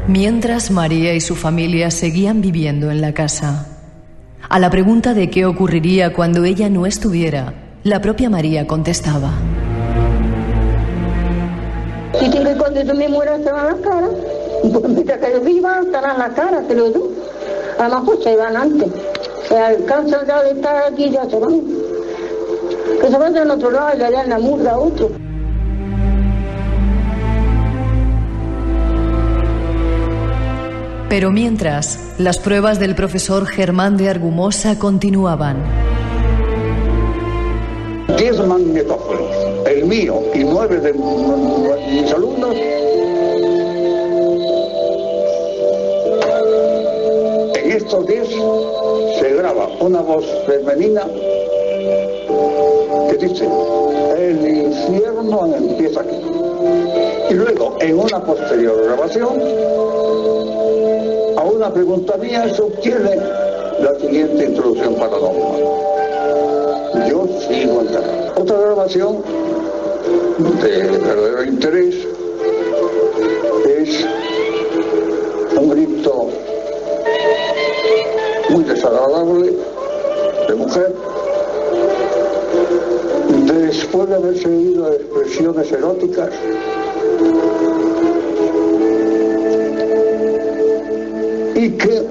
Mientras María y su familia seguían viviendo en la casa. A la pregunta de qué ocurriría cuando ella no estuviera, la propia María contestaba: Si que cuando yo me muera se van las caras, y pues mientras que yo viva estarán las caras, te lo digo. A lo mejor se van antes, se alcanzan ya de estar aquí, ya se van. Que se vayan a otro lado y le dan la murga a otro. Pero mientras, las pruebas del profesor Germán de Argumosa continuaban. 10 magnetófonos, el mío y 9 de mis alumnos. En estos 10 se graba una voz femenina que dice: el infierno empieza aquí. Y luego, en una posterior grabación, a una pregunta mía se obtiene la siguiente introducción paranormal: yo sigo enterrado. Otra grabación de verdadero interés es un grito muy desagradable de mujer después de haber seguido expresiones eróticas. Y que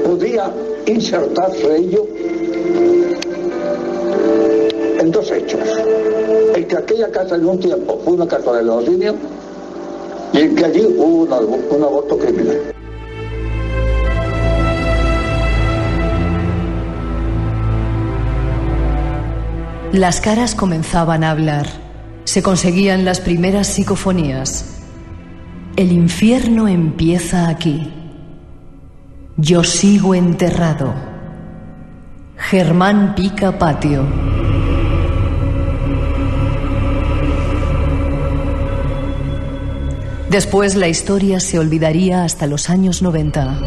podía insertarse ello en dos hechos: en que aquella casa en un tiempo fue una casa de lenocinio y en que allí hubo un aborto criminal. Las caras comenzaban a hablar. Se conseguían las primeras psicofonías. El infierno empieza aquí. Yo sigo enterrado. Germán pica patio. Después la historia se olvidaría hasta los años 90.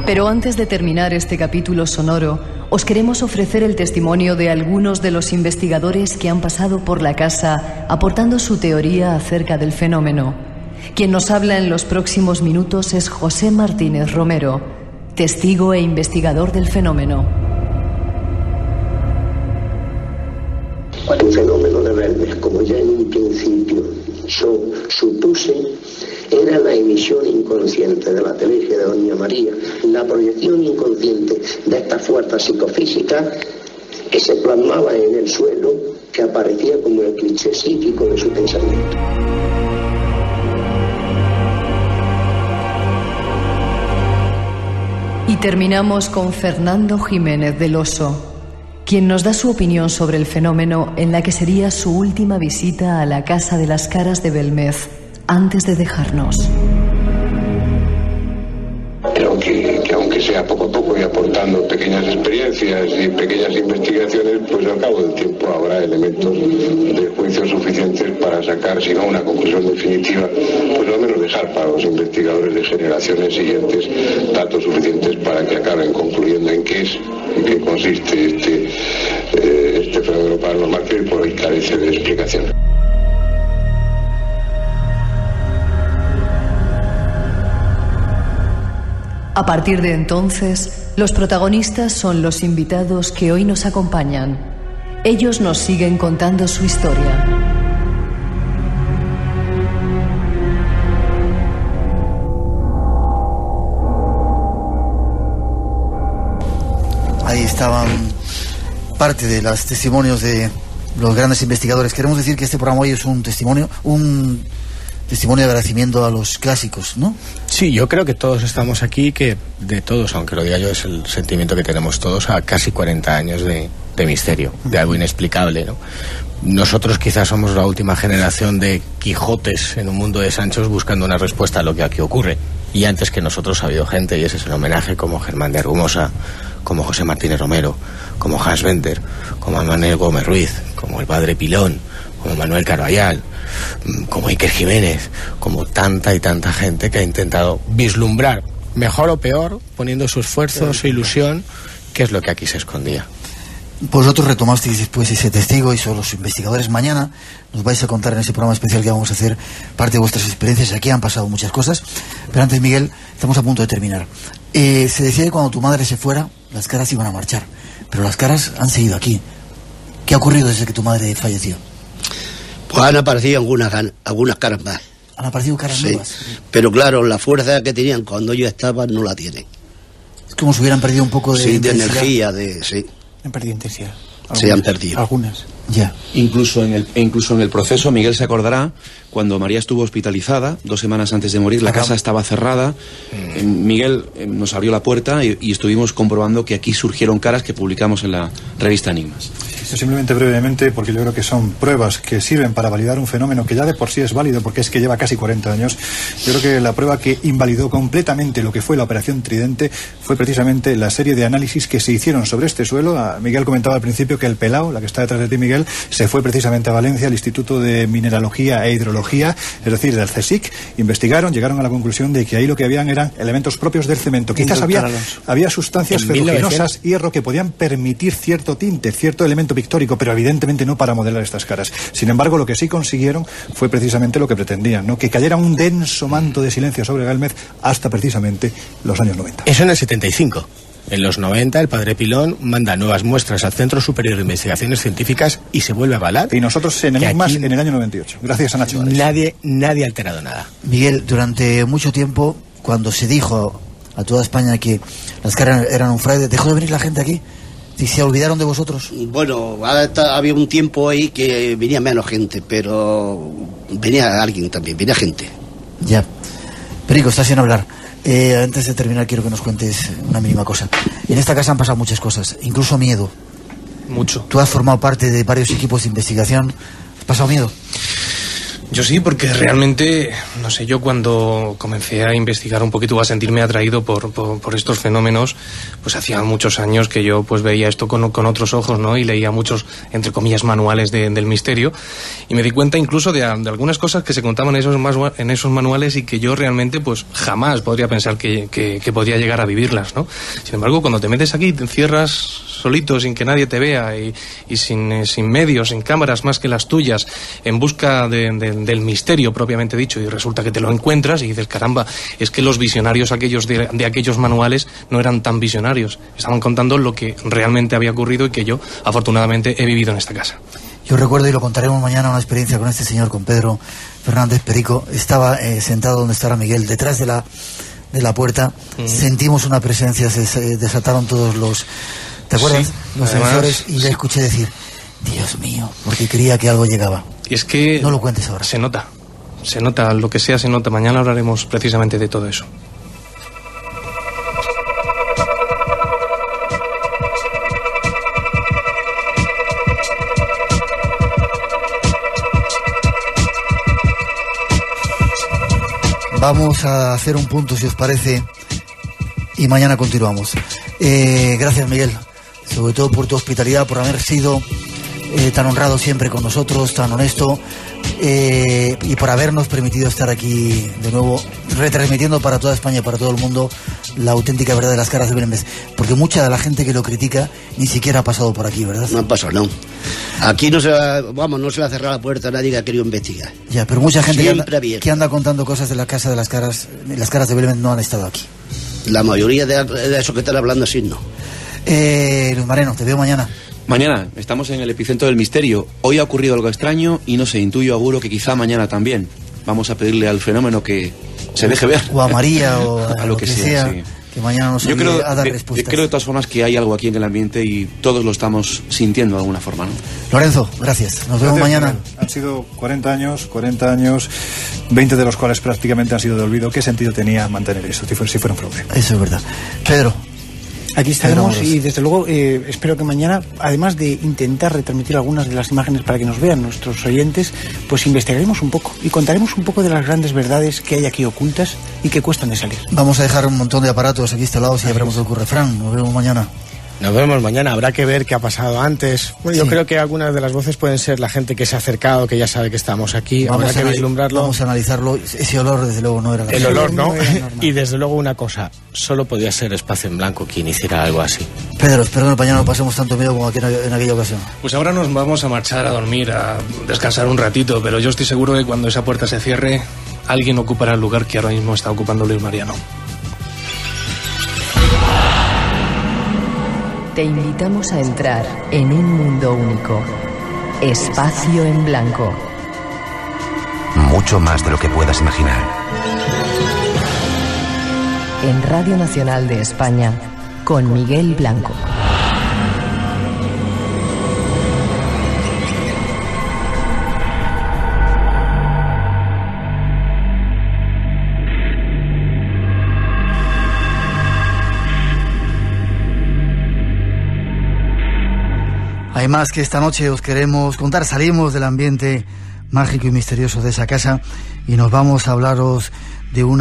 Pero antes de terminar este capítulo sonoro, os queremos ofrecer el testimonio de algunos de los investigadores que han pasado por la casa aportando su teoría acerca del fenómeno. Quien nos habla en los próximos minutos es José Martínez Romero, testigo e investigador del fenómeno. El fenómeno de Belmez, como ya en un principio supuse, era la emisión inconsciente de la telepsia de Doña María, la proyección inconsciente de esta fuerza psicofísica que se plasmaba en el suelo, que aparecía como el cliché psíquico de su pensamiento. Y terminamos con Fernando Jiménez del Oso, quien nos da su opinión sobre el fenómeno en la que sería su última visita a la Casa de las Caras de Belmez antes de dejarnos. Creo que aunque sea poco a poco y aportando pequeñas experiencias y pequeñas investigaciones, pues al cabo del tiempo habrá elementos de juicio suficientes para sacar, si no una conclusión definitiva, pues al menos dejar para los investigadores de generaciones siguientes datos suficientes para que acaben concluyendo en qué consiste este fenómeno paranormal que por hoy carece de explicación. A partir de entonces, los protagonistas son los invitados que hoy nos acompañan. Ellos nos siguen contando su historia. Ahí estaban parte de los testimonios de los grandes investigadores. Queremos decir que este programa hoy es un testimonio de agradecimiento a los clásicos, ¿no? Sí, yo creo que todos estamos aquí, que de todos, aunque lo diga yo, es el sentimiento que tenemos todos a casi 40 años de misterio, de algo inexplicable, ¿no? Nosotros quizás somos la última generación de Quijotes en un mundo de Sanchos buscando una respuesta a lo que aquí ocurre. Y antes que nosotros ha habido gente, y ese es el homenaje, como Germán de Argumosa, como José Martínez Romero, como Hans Bender, como Manuel Gómez Ruiz, como el padre Pilón, como Manuel Carballal, como Iker Jiménez, como tanta y tanta gente que ha intentado vislumbrar, mejor o peor, poniendo su esfuerzo, su ilusión, qué es lo que aquí se escondía. Vosotros retomasteis después ese testigo y son los investigadores. Mañana nos vais a contar en ese programa especial que vamos a hacer parte de vuestras experiencias. Aquí han pasado muchas cosas, pero antes, Miguel, estamos a punto de terminar. Se decía que cuando tu madre se fuera, las caras iban a marchar, pero las caras han seguido aquí. ¿Qué ha ocurrido desde que tu madre falleció? Pues han aparecido algunas caras más. ¿Han aparecido caras nuevas? Pero claro, la fuerza que tenían cuando ellos estaban no la tienen. Es como si hubieran perdido un poco de energía, sí. Han perdido intensidad. Se han perdido. Algunas. Ya. Incluso en el proceso, Miguel se acordará, cuando María estuvo hospitalizada, 2 semanas antes de morir, la casa estaba cerrada. Miguel nos abrió la puerta y estuvimos comprobando que aquí surgieron caras que publicamos en la revista Enigmas. Esto simplemente brevemente, porque yo creo que son pruebas que sirven para validar un fenómeno que ya de por sí es válido, porque es que lleva casi 40 años. Yo creo que la prueba que invalidó completamente lo que fue la Operación Tridente fue precisamente la serie de análisis que se hicieron sobre este suelo. Miguel comentaba al principio que el pelao, la que está detrás de ti, Miguel, se fue precisamente a Valencia, al Instituto de Mineralogía e Hidrología, es decir, del CSIC. Investigaron, llegaron a la conclusión de que ahí lo que habían eran elementos propios del cemento. Quizás había sustancias ferruginosas, hierro, que podían permitir cierto tinte, cierto elemento pictórico, pero evidentemente no para modelar estas caras. Sin embargo, lo que sí consiguieron fue precisamente lo que pretendían, ¿no? Que cayera un denso manto de silencio sobre Gálmez hasta precisamente los años 90. Eso en el 75. En los 90 el padre Pilón manda nuevas muestras al Centro Superior de Investigaciones Científicas y se vuelve a avalar. Y nosotros en Enigmas en el año 98, gracias a Nacho Vares. Nadie ha alterado nada. Miguel, durante mucho tiempo, cuando se dijo a toda España que las caras eran un fraude, ¿dejó de venir la gente aquí? ¿Y se olvidaron de vosotros? Bueno, había un tiempo ahí que venía menos gente, pero venía alguien también, venía gente. Ya. Perico, estás sin hablar. Antes de terminar quiero que nos cuentes una mínima cosa. En esta casa han pasado muchas cosas, incluso miedo. Mucho. Tú has formado parte de varios equipos de investigación. ¿Has pasado miedo? Yo sí, porque realmente, no sé, yo cuando comencé a investigar un poquito, a sentirme atraído por estos fenómenos, pues hacía muchos años que yo pues veía esto con otros ojos, ¿no? Y leía muchos, entre comillas, manuales del misterio, y me di cuenta incluso de algunas cosas que se contaban en esos manuales y que yo realmente pues jamás podría pensar que podía llegar a vivirlas, ¿no? Sin embargo, cuando te metes aquí, te encierras solito, sin que nadie te vea y sin medios, sin cámaras más que las tuyas, en busca del misterio propiamente dicho, y resulta que te lo encuentras y dices, caramba, es que los visionarios aquellos de aquellos manuales no eran tan visionarios, estaban contando lo que realmente había ocurrido y que yo afortunadamente he vivido en esta casa. Yo recuerdo, y lo contaremos mañana, una experiencia con este señor, con Pedro Fernández Perico. Estaba sentado donde estaba Miguel, detrás de la puerta. Sentimos una presencia, se desataron todos los, ¿te acuerdas? Sí, los sensores, y le escuché decir, Dios mío, porque creía que algo llegaba. Y es que no lo cuentes ahora. Se nota, lo que sea se nota. Mañana hablaremos precisamente de todo eso. Vamos a hacer un punto, si os parece, y mañana continuamos. Gracias, Miguel, sobre todo por tu hospitalidad, por haber sido tan honrado siempre con nosotros, tan honesto, y por habernos permitido estar aquí de nuevo, retransmitiendo para toda España y para todo el mundo la auténtica verdad de las caras de Belén. Porque mucha de la gente que lo critica ni siquiera ha pasado por aquí, ¿verdad? No ha pasado, no. Aquí no se va a cerrar la puerta a nadie que ha querido investigar. Ya, pero mucha gente que anda contando cosas de la casa de las caras de Belén no han estado aquí. La mayoría de esos que están hablando así no. Luis Moreno, te veo mañana. Mañana estamos en el epicentro del misterio. Hoy ha ocurrido algo extraño y no sé, intuyo, auguro que quizá mañana también. Vamos a pedirle al fenómeno que se deje ver. O a María o a lo que sea, sí. Que mañana nos ayude a dar respuestas. Yo creo de todas formas que hay algo aquí en el ambiente y todos lo estamos sintiendo de alguna forma, ¿no? Lorenzo, gracias. Nos vemos mañana. Han sido 40 años, 20 de los cuales prácticamente han sido de olvido. ¿Qué sentido tenía mantener eso si fuera un fraude? Eso es verdad. Pedro. Aquí estaremos y desde luego espero que mañana, además de intentar retransmitir algunas de las imágenes para que nos vean nuestros oyentes, pues investigaremos un poco y contaremos un poco de las grandes verdades que hay aquí ocultas y que cuestan de salir. Vamos a dejar un montón de aparatos aquí instalados y ya veremos lo que ocurre. Fran, nos vemos mañana. Nos vemos mañana, habrá que ver qué ha pasado antes. Bueno, yo creo que algunas de las voces pueden ser la gente que se ha acercado, que ya sabe que estamos aquí, habrá que vislumbrarlo. Vamos a analizarlo, ese olor desde luego no era... El olor, ¿no? Y desde luego una cosa, solo podía ser Espacio en Blanco quien hiciera algo así. Pedro, espero que mañana no pasemos tanto miedo como en aquella ocasión. Pues ahora nos vamos a marchar a dormir, a descansar un ratito, pero yo estoy seguro que cuando esa puerta se cierre, alguien ocupará el lugar que ahora mismo está ocupando Luis Mariano. Te invitamos a entrar en un mundo único. Espacio en Blanco. Mucho más de lo que puedas imaginar. En Radio Nacional de España, con Miguel Blanco. Hay más que esta noche os queremos contar. Salimos del ambiente mágico y misterioso de esa casa y nos vamos a hablaros de un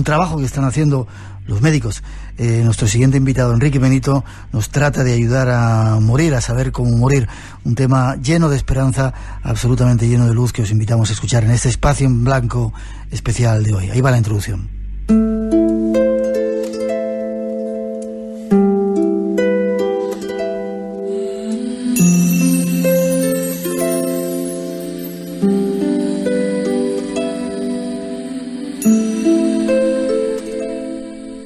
trabajo que están haciendo los médicos. Nuestro siguiente invitado, Enrique Benito, nos trata de ayudar a morir, a saber cómo morir. Un tema lleno de esperanza, absolutamente lleno de luz, que os invitamos a escuchar en este Espacio en Blanco especial de hoy. Ahí va la introducción.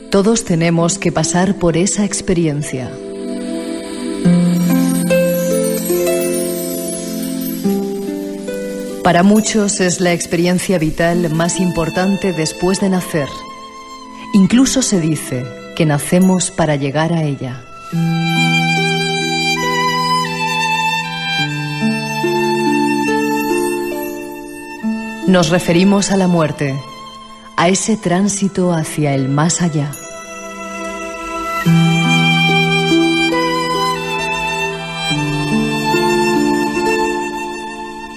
Todos tenemos que pasar por esa experiencia. Para muchos es la experiencia vital más importante después de nacer. Incluso se dice que nacemos para llegar a ella. Nos referimos a la muerte, a ese tránsito hacia el más allá.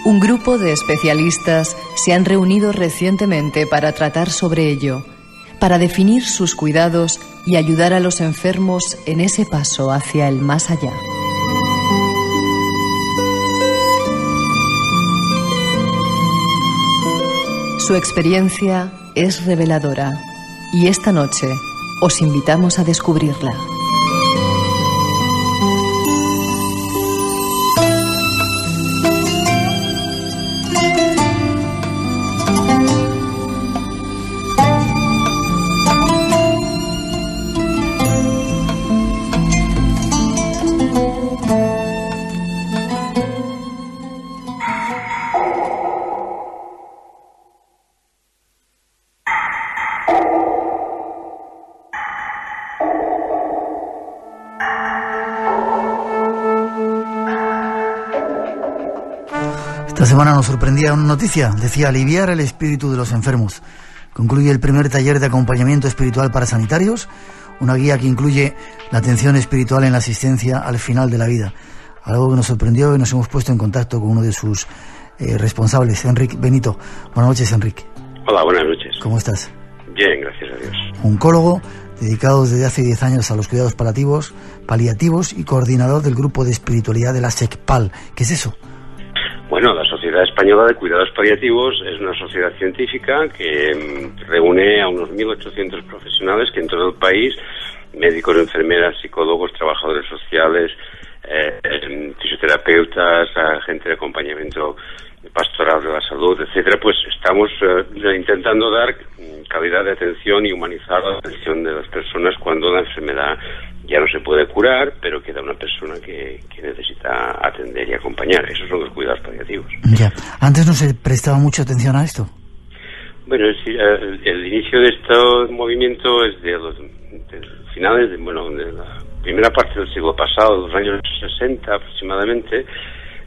Un grupo de especialistas se han reunido recientemente para tratar sobre ello, para definir sus cuidados y ayudar a los enfermos en ese paso hacia el más allá. Su experiencia es reveladora y esta noche os invitamos a descubrirla. Esta semana nos sorprendía una noticia, decía aliviar el espíritu de los enfermos. Concluye el primer taller de acompañamiento espiritual para sanitarios, una guía que incluye la atención espiritual en la asistencia al final de la vida. Algo que nos sorprendió y nos hemos puesto en contacto con uno de sus responsables, Enrique Benito. Buenas noches, Enrique. Hola, buenas noches. ¿Cómo estás? Bien, gracias a Dios. Oncólogo, dedicado desde hace 10 años a los cuidados paliativos y coordinador del grupo de espiritualidad de la SECPAL. ¿Qué es eso? Bueno, la Sociedad Española de Cuidados Paliativos es una sociedad científica que reúne a unos 1.800 profesionales que en todo el país, médicos, enfermeras, psicólogos, trabajadores sociales, fisioterapeutas, gente de acompañamiento pastoral de la salud, etcétera, pues estamos intentando dar calidad de atención y humanizar la atención de las personas cuando la enfermedad ya no se puede curar, pero queda una persona que necesita atender y acompañar. Esos son los cuidados paliativos. Ya. ¿Antes no se prestaba mucha atención a esto? Bueno, el inicio de este movimiento es de los finales de la primera parte del siglo pasado, de los años 60 aproximadamente.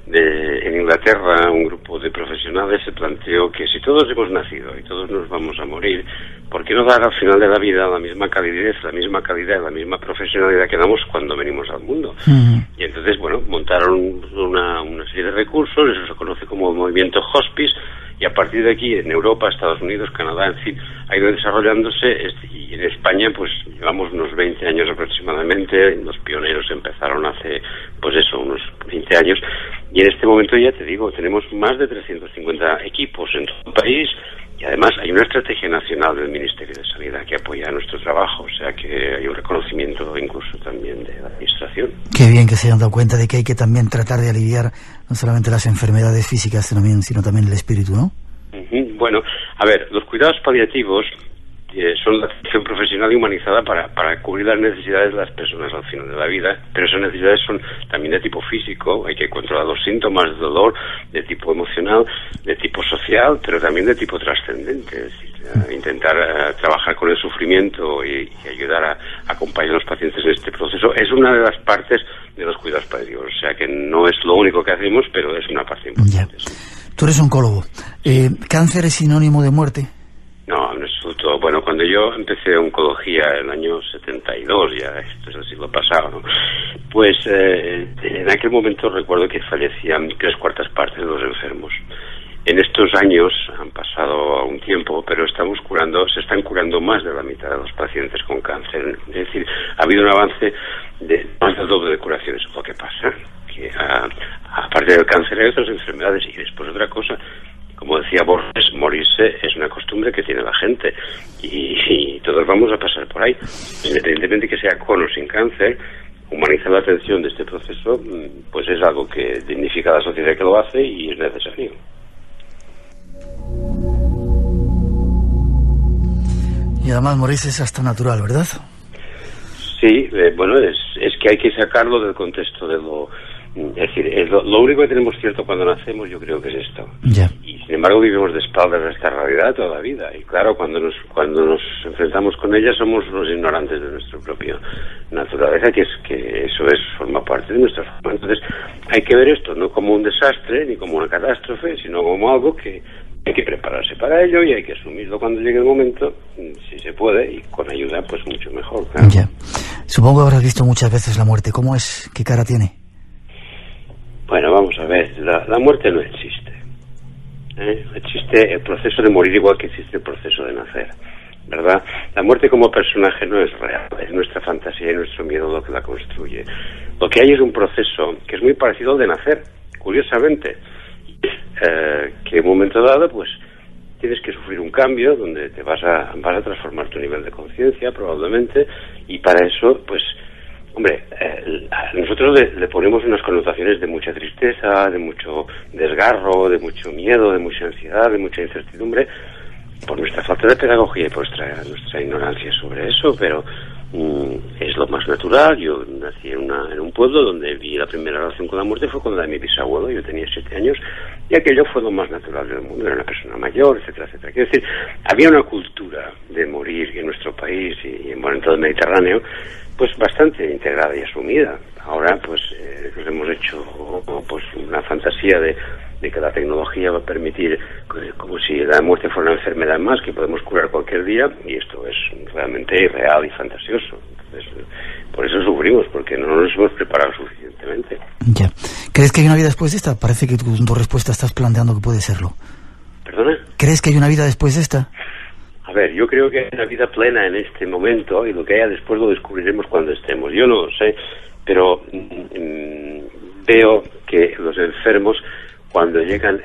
En Inglaterra, un grupo de profesionales se planteó que si todos hemos nacido y todos nos vamos a morir, ¿por qué no dar al final de la vida la misma calidez, la misma calidad, la misma profesionalidad que damos cuando venimos al mundo? Y entonces, montaron una serie de recursos, eso se conoce como el movimiento hospice, y a partir de aquí en Europa, Estados Unidos, Canadá, en fin, ha ido desarrollándose, y en España pues llevamos unos 20 años aproximadamente. Los pioneros empezaron hace pues eso, unos 20 años, y en este momento ya te digo, tenemos más de 350 equipos en todo el país. Y además hay una estrategia nacional del Ministerio de Sanidad que apoya nuestro trabajo, o sea que hay un reconocimiento incluso también de la Administración. Qué bien que se hayan dado cuenta de que hay que también tratar de aliviar no solamente las enfermedades físicas, sino también el espíritu, ¿no? Bueno, a ver, los cuidados paliativos son la atención profesional y humanizada para cubrir las necesidades de las personas al final de la vida, pero esas necesidades son también de tipo físico. Hay que controlar los síntomas de dolor, de tipo emocional, de tipo social, pero también de tipo trascendente, es decir, intentar trabajar con el sufrimiento y ayudar a acompañar a los pacientes en este proceso es una de las partes de los cuidados paliativos, o sea que no es lo único que hacemos, pero es una parte importante. Tú eres oncólogo. ¿Cáncer es sinónimo de muerte? No, en absoluto. Bueno, cuando yo empecé oncología en el año 72, ya esto es el siglo pasado, ¿no? Pues en aquel momento recuerdo que fallecían 3/4 de los enfermos. En estos años han pasado un tiempo, pero se están curando más de la mitad de los pacientes con cáncer. Es decir, ha habido un avance de más del doble de curaciones. Lo que pasa que aparte del cáncer hay otras enfermedades, y después otra cosa. Como decía Borges, morirse es una costumbre que tiene la gente, y todos vamos a pasar por ahí. Independientemente que sea con o sin cáncer, humanizar la atención de este proceso pues es algo que dignifica a la sociedad que lo hace y es necesario. Y además morirse es hasta natural, ¿verdad? Sí, bueno, es que hay que sacarlo del contexto de lo... Es decir, lo único que tenemos cierto cuando nacemos, yo creo que es esto. Ya. Y sin embargo vivimos de espaldas a esta realidad toda la vida. Y claro, cuando nos enfrentamos con ella somos los ignorantes de nuestra propia naturaleza, que eso forma parte de nuestra forma. Entonces hay que ver esto no como un desastre ni como una catástrofe, sino como algo que hay que prepararse para ello, y hay que asumirlo cuando llegue el momento, si se puede, y con ayuda pues mucho mejor, claro. Ya. Supongo que habrás visto muchas veces la muerte. ¿Cómo es? ¿Qué cara tiene? Bueno, vamos a ver, la muerte no existe. Existe el proceso de morir igual que existe el proceso de nacer, ¿verdad? La muerte como personaje no es real, es nuestra fantasía y nuestro miedo lo que la construye. Lo que hay es un proceso que es muy parecido al de nacer, curiosamente, que en un momento dado pues tienes que sufrir un cambio donde te vas a transformar tu nivel de conciencia probablemente, y para eso pues hombre, nosotros le ponemos unas connotaciones de mucha tristeza, de mucho desgarro, de mucho miedo, de mucha ansiedad, de mucha incertidumbre, por nuestra falta de pedagogía y por nuestra ignorancia sobre eso, pero es lo más natural. Yo nací en un pueblo donde vi la primera relación con la muerte fue con la de mi bisabuelo. Yo tenía 7 años y aquello fue lo más natural del mundo. Era una persona mayor, etcétera, etcétera. Quiero decir, había una cultura de morir en nuestro país y en todo el Mediterráneo pues bastante integrada y asumida. Ahora pues nos hemos hecho pues una fantasía de que la tecnología va a permitir como si la muerte fuera una enfermedad más que podemos curar cualquier día, y esto es realmente irreal y fantasioso. Entonces, por eso sufrimos, porque no nos hemos preparado suficientemente. Ya. ¿Crees que hay una vida después de esta? Parece que tu respuesta estás planteando que puede serlo. ¿Perdona? ¿Crees que hay una vida después de esta? A ver, yo creo que hay una vida plena en este momento, y lo que haya después lo descubriremos cuando estemos. Yo no lo sé, pero veo que los enfermos, cuando llegan,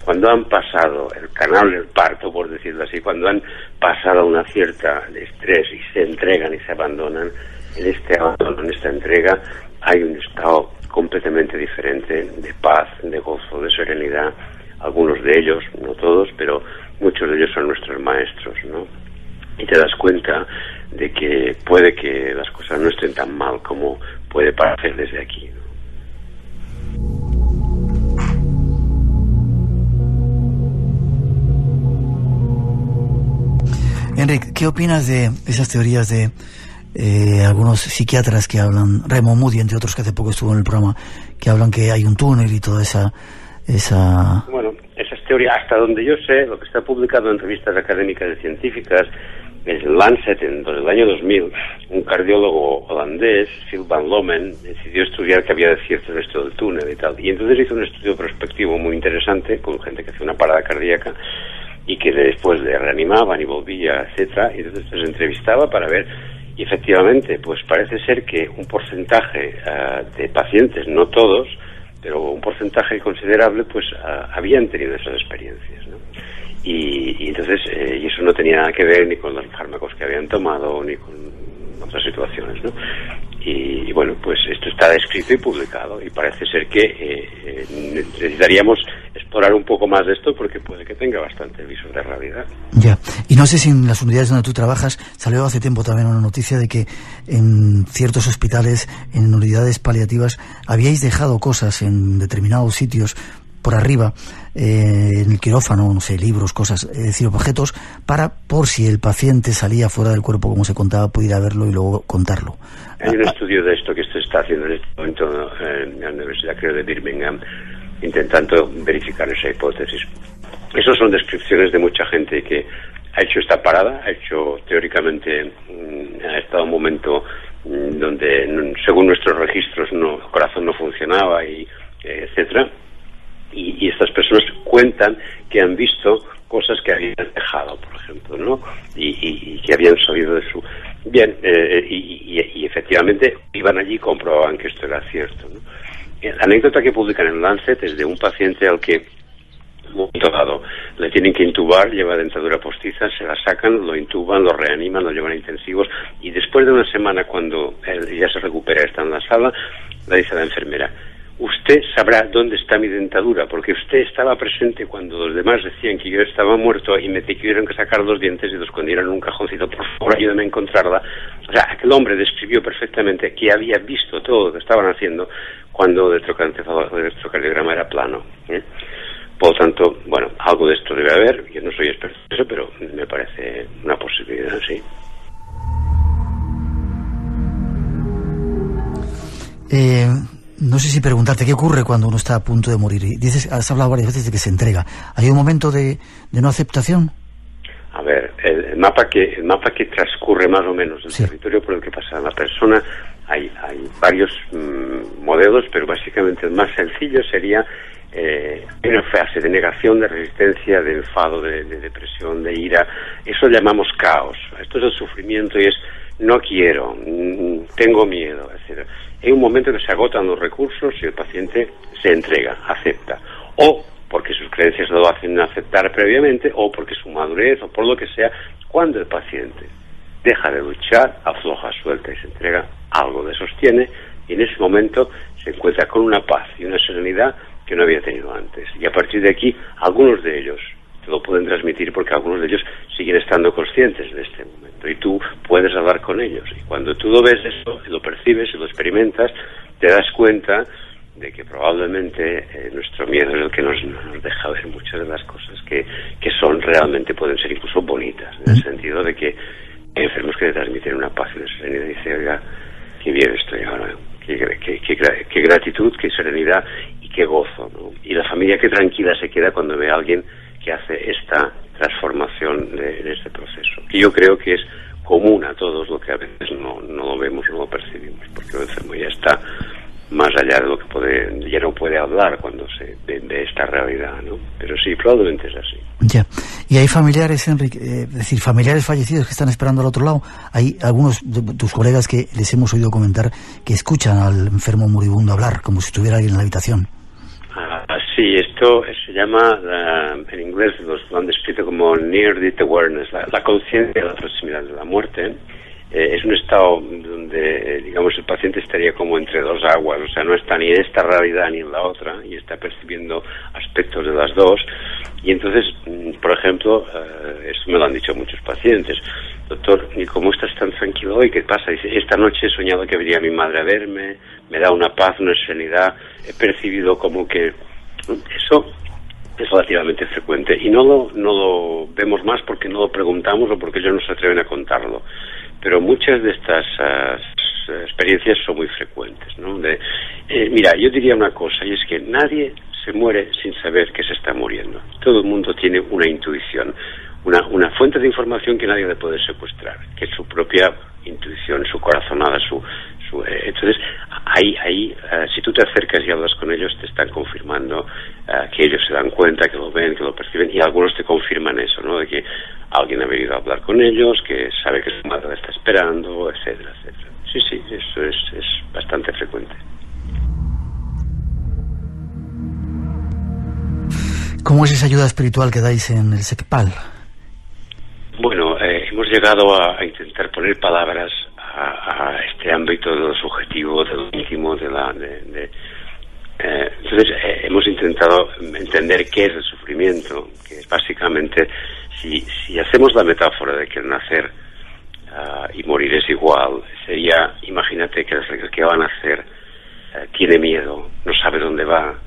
cuando han pasado el canal del parto, por decirlo así, cuando han pasado una cierta estrés y se entregan y se abandonan, en este abandono, en esta entrega, hay un estado completamente diferente de paz, de gozo, de serenidad. Algunos de ellos, no todos, pero muchos de ellos son nuestros maestros, ¿no? Y te das cuenta de que puede que las cosas no estén tan mal como puede parecer desde aquí, ¿no? Enric, ¿qué opinas de esas teorías de algunos psiquiatras que hablan, Raymond Moody, entre otros, que hace poco estuvo en el programa, que hablan que hay un túnel y toda esa... Bueno, esas teorías, hasta donde yo sé, lo que está publicado en revistas académicas y científicas, en el Lancet, en el año 2000, un cardiólogo holandés, Phil van Lomen, decidió estudiar qué había de cierto de esto del túnel y tal. Y entonces hizo un estudio prospectivo muy interesante con gente que hacía una parada cardíaca y que después le reanimaban y volvía, etcétera. Y entonces les entrevistaba para ver, y efectivamente, pues parece ser que un porcentaje de pacientes, no todos, pero un porcentaje considerable, pues habían tenido esas experiencias, ¿no? Y entonces, y eso no tenía nada que ver ni con los fármacos que habían tomado, ni con otras situaciones, ¿no? Y bueno, pues esto está escrito y publicado, y parece ser que necesitaríamos explorar un poco más de esto, porque puede que tenga bastante viso de realidad. Ya, y no sé si en las unidades donde tú trabajas, salió hace tiempo también una noticia de que en ciertos hospitales, en unidades paliativas, habíais dejado cosas en determinados sitios por arriba, en el quirófano, no sé, libros, cosas, es decir, objetos, por si el paciente salía fuera del cuerpo, como se contaba, pudiera verlo y luego contarlo. Hay un estudio de esto que se está haciendo en este momento en la Universidad, creo, de Birmingham, intentando verificar esa hipótesis. Esas son descripciones de mucha gente que ha hecho esta parada, ha hecho teóricamente, ha estado un momento donde, según nuestros registros, el corazón no funcionaba, y etcétera. Y estas personas cuentan que han visto cosas que habían dejado, por ejemplo, ¿no? Y que habían salido de su... Bien, y efectivamente iban allí y comprobaban que esto era cierto, ¿no? La anécdota que publican en Lancet es de un paciente al que, en un momento dado, le tienen que intubar, lleva dentadura postiza, se la sacan, lo intuban, lo reaniman, lo llevan a intensivos, y después de una semana, cuando él ya se recupera, está en la sala, le dice a la enfermera: usted sabrá dónde está mi dentadura, porque usted estaba presente cuando los demás decían que yo estaba muerto y me tuvieron que sacar los dientes y los escondieron en un cajoncito. Por favor, ayúdame a encontrarla. O sea, aquel hombre describió perfectamente que había visto todo lo que estaban haciendo cuando el electrocardiograma era plano, ¿eh? Por lo tanto, bueno, algo de esto debe haber. Yo no soy experto en eso, pero me parece una posibilidad, sí. No sé si preguntarte qué ocurre cuando uno está a punto de morir. Has hablado varias veces de que se entrega. ¿Hay un momento de no aceptación? A ver, el mapa que transcurre más o menos el territorio por el que pasa la persona, hay varios modelos, pero básicamente el más sencillo sería una fase de negación, de resistencia, de enfado, de depresión, de ira. Eso llamamos caos. Esto es el sufrimiento y es no quiero, tengo miedo, etc. Hay un momento que se agotan los recursos y el paciente se entrega, acepta. O porque sus creencias lo hacen aceptar previamente, o porque su madurez, o por lo que sea, cuando el paciente deja de luchar, afloja, suelta y se entrega, algo le sostiene, y en ese momento se encuentra con una paz y una serenidad que no había tenido antes. Y a partir de aquí, algunos de ellos te lo pueden transmitir, porque algunos de ellos siguen estando conscientes de este momento y tú puedes hablar con ellos, y cuando tú lo ves eso, lo percibes y lo experimentas, te das cuenta de que probablemente nuestro miedo es el que nos deja ver muchas de las cosas que son realmente, pueden ser incluso bonitas, en el sentido de que hay enfermos que te transmiten una paz y una serenidad, y dice: oiga, qué bien estoy ahora, qué gratitud, qué serenidad y qué gozo, ¿no? Y la familia qué tranquila se queda cuando ve a alguien que hace esta transformación de este proceso, que yo creo que es común a todos, lo que a veces no lo vemos, no lo percibimos, porque el enfermo ya está más allá de lo que ya no puede hablar cuando se de esta realidad, ¿no? Pero sí, probablemente es así. Ya. Y hay familiares, Enrique, es decir, familiares fallecidos que están esperando al otro lado. Hay algunos de tus colegas que les hemos oído comentar que escuchan al enfermo moribundo hablar, como si estuviera alguien en la habitación. Sí, esto se llama, en inglés lo han descrito como Near Death Awareness, la conciencia de la proximidad de la muerte. Es un estado donde, digamos, el paciente estaría como entre dos aguas, o sea, no está ni en esta realidad ni en la otra, y está percibiendo aspectos de las dos. Y entonces, por ejemplo, esto me lo han dicho muchos pacientes: doctor, ¿y cómo estás tan tranquilo hoy? ¿Qué pasa? Dice: esta noche he soñado que venía mi madre a verme, me da una paz, una serenidad, he percibido como que... Eso es relativamente frecuente y no lo vemos más porque no lo preguntamos o porque ellos no se atreven a contarlo, pero muchas de estas experiencias son muy frecuentes, ¿no? Mira, yo diría una cosa, y es que nadie se muere sin saber que se está muriendo. Todo el mundo tiene una intuición, una fuente de información que nadie le puede secuestrar, que es su propia intuición, su corazonada, entonces ahí si tú te acercas y hablas con ellos, te están confirmando que ellos se dan cuenta, que lo ven, que lo perciben, y algunos te confirman eso, ¿no? De que alguien ha venido a hablar con ellos, que sabe que su madre la está esperando, etcétera, etcétera. Sí, eso es bastante frecuente. ¿Cómo es esa ayuda espiritual que dais en el SECPAL? Bueno, hemos llegado a intentar poner palabras a este ámbito de lo subjetivo, de lo íntimo, entonces hemos intentado entender qué es el sufrimiento, que es básicamente, si hacemos la metáfora de que el nacer y morir es igual, sería, imagínate que el que va a nacer tiene miedo, no sabe dónde va,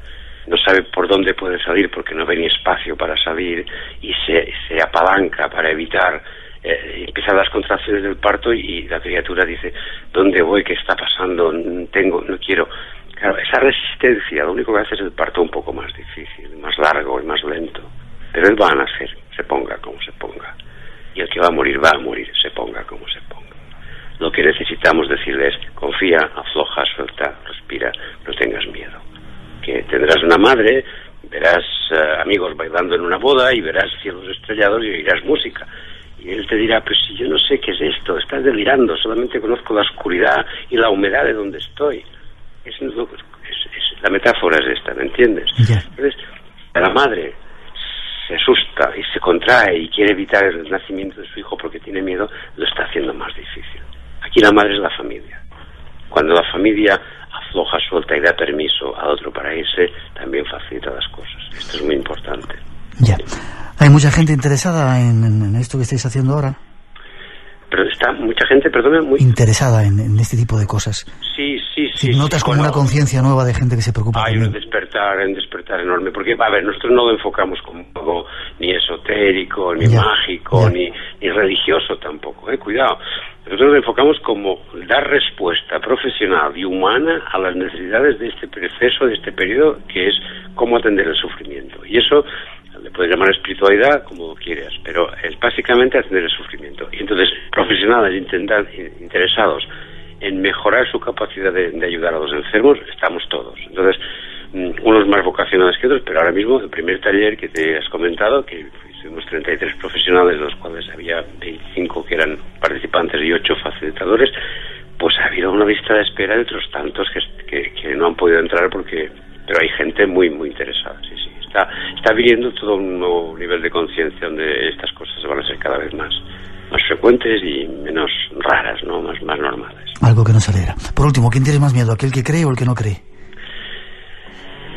no sabe por dónde puede salir porque no ve ni espacio para salir, y se apalanca para evitar empiezan las contracciones del parto, y la criatura dice: ¿dónde voy? ¿Qué está pasando? No quiero. Claro, esa resistencia lo único que hace es el parto un poco más difícil, más largo y más lento, pero él va a nacer, se ponga como se ponga, y el que va a morir, se ponga como se ponga. Lo que necesitamos decirle es: confía, afloja, suelta, respira, no tengas miedo, que tendrás una madre, verás amigos bailando en una boda, y verás cielos estrellados y oirás música. Y él te dirá: pues si yo no sé qué es esto, estás delirando, solamente conozco la oscuridad y la humedad de donde estoy. La metáfora es esta, ¿me entiendes? Yeah. Entonces, la madre se asusta y se contrae y quiere evitar el nacimiento de su hijo porque tiene miedo, lo está haciendo más difícil. Aquí la madre es la familia. Cuando la familia afloja, suelta y da permiso al otro para irse, también facilita las cosas. Esto es muy importante. Ya. ¿Hay mucha gente interesada en esto que estáis haciendo ahora? Pero está mucha gente, perdona, muy interesada en este tipo de cosas. Sí. Notas como una conciencia nueva de gente que se preocupa. Hay un despertar enorme, porque a ver, nosotros no lo enfocamos como algo ni esotérico, ni mágico, ni religioso tampoco, cuidado. Nosotros lo enfocamos como dar respuesta profesional y humana a las necesidades de este proceso, de este periodo, que es cómo atender el sufrimiento. Y eso le puedes llamar espiritualidad como quieras, pero es básicamente atender el sufrimiento. Y entonces, profesionales interesados en mejorar su capacidad de ayudar a los enfermos, estamos todos. Entonces, unos más vocacionales que otros, pero ahora mismo el primer taller que te has comentado, que fuimos 33 profesionales, de los cuales había 25 que eran participantes y 8 facilitadores, pues ha habido una lista de espera de otros tantos que no han podido entrar pero hay gente muy, muy interesada, sí. Está viniendo todo un nuevo nivel de conciencia donde estas cosas van a ser cada vez más frecuentes y menos raras, ¿no? Más normales. Algo que nos alegra. Por último, ¿quién tiene más miedo, aquel que cree o el que no cree?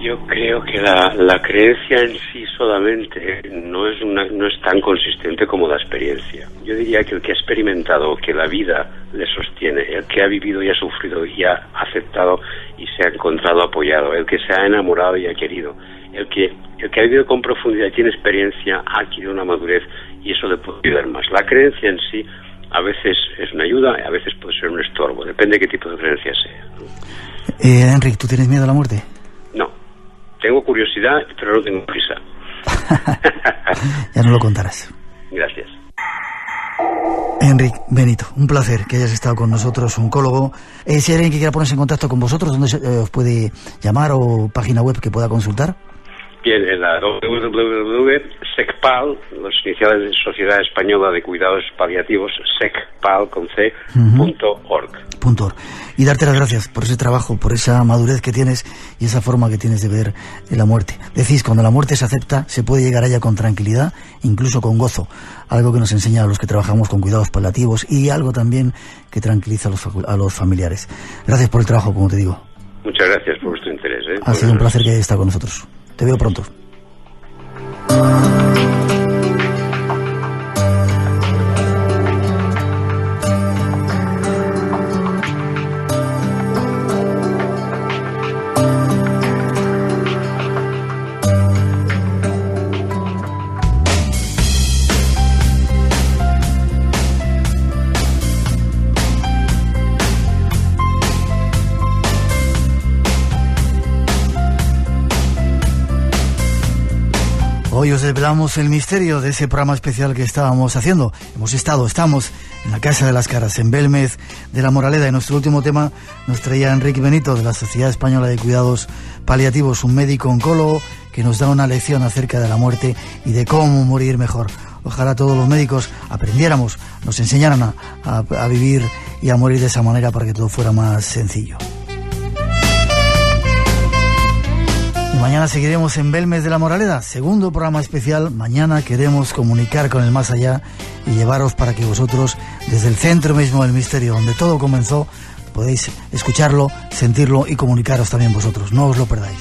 Yo creo que la creencia en sí solamente no es tan consistente como la experiencia. Yo diría que el que ha experimentado que la vida le sostiene, el que ha vivido y ha sufrido y ha aceptado y se ha encontrado apoyado, el que se ha enamorado y ha querido, el que ha vivido con profundidad y tiene experiencia, ha adquirido una madurez, y eso le puede ayudar más. La creencia en sí a veces es una ayuda, a veces puede ser un estorbo, depende de qué tipo de creencia sea. Enric, ¿tú tienes miedo a la muerte? No, tengo curiosidad, pero no tengo prisa. Ya no lo contarás. Gracias. Enric Benito, un placer que hayas estado con nosotros, oncólogo. Si hay alguien que quiera ponerse en contacto con vosotros, ¿dónde os puede llamar o página web que pueda consultar? Bien, en la www.secpal, las iniciales de Sociedad Española de Cuidados Paliativos, secpal.org. Y darte las gracias por ese trabajo, por esa madurez que tienes y esa forma que tienes de ver la muerte. Decís, cuando la muerte se acepta, se puede llegar a ella con tranquilidad, incluso con gozo, algo que nos enseña a los que trabajamos con cuidados paliativos y algo también que tranquiliza a los familiares. Gracias por el trabajo, como te digo. Muchas gracias por vuestro interés. Ha sido un placer que hayas estado con nosotros. Te veo pronto. Hoy os desvelamos el misterio de ese programa especial que estábamos haciendo. Estamos en la Casa de las Caras, en Belmez de la Moraleda. Y nuestro último tema nos traía Enrique Benito, de la Sociedad Española de Cuidados Paliativos, un médico oncólogo que nos da una lección acerca de la muerte y de cómo morir mejor. Ojalá todos los médicos aprendiéramos, nos enseñaran a vivir y a morir de esa manera para que todo fuera más sencillo. Y mañana seguiremos en Belmez de la Moraleda, segundo programa especial. Mañana queremos comunicar con el más allá y llevaros para que vosotros, desde el centro mismo del misterio, donde todo comenzó, podéis escucharlo, sentirlo y comunicaros también vosotros. No os lo perdáis.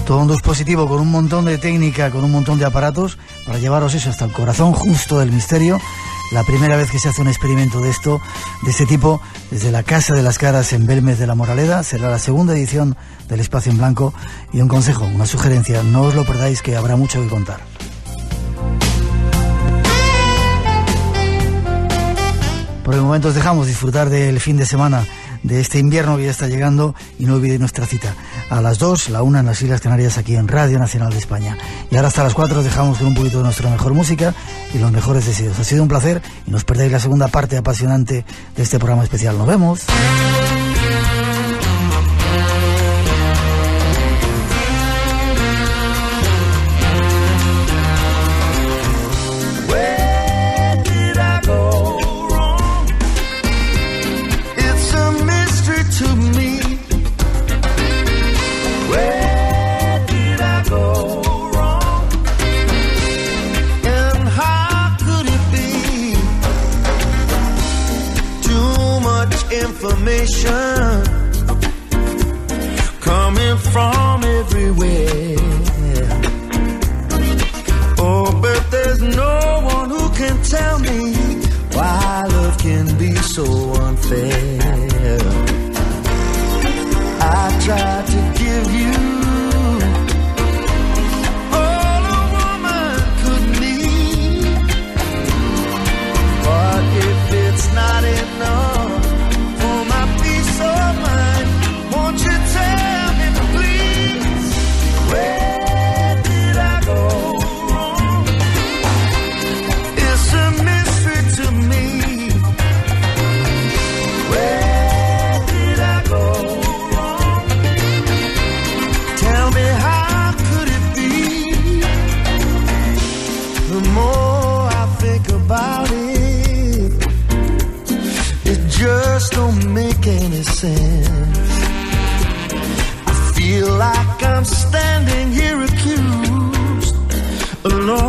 Todo un dispositivo con un montón de técnica, con un montón de aparatos para llevaros eso hasta el corazón justo del misterio. La primera vez que se hace un experimento de este tipo, desde la Casa de las Caras en Belmez de la Moraleda. Será la segunda edición del Espacio en Blanco. Y un consejo, una sugerencia, no os lo perdáis, que habrá mucho que contar. Por el momento os dejamos disfrutar del fin de semana, de este invierno que ya está llegando, y no olvidéis nuestra cita a las 2, la 1 en las Islas Canarias, aquí en Radio Nacional de España. Y ahora hasta las 4 os dejamos con un poquito de nuestra mejor música y los mejores deseos. Ha sido un placer y no os perdáis la segunda parte apasionante de este programa especial. Nos vemos. Information coming from everywhere. Oh, but there's no one who can tell me why love can be so unfair. I tried to give you all a woman could need, but if it's not enough, don't make any sense. I feel like I'm standing here accused alone.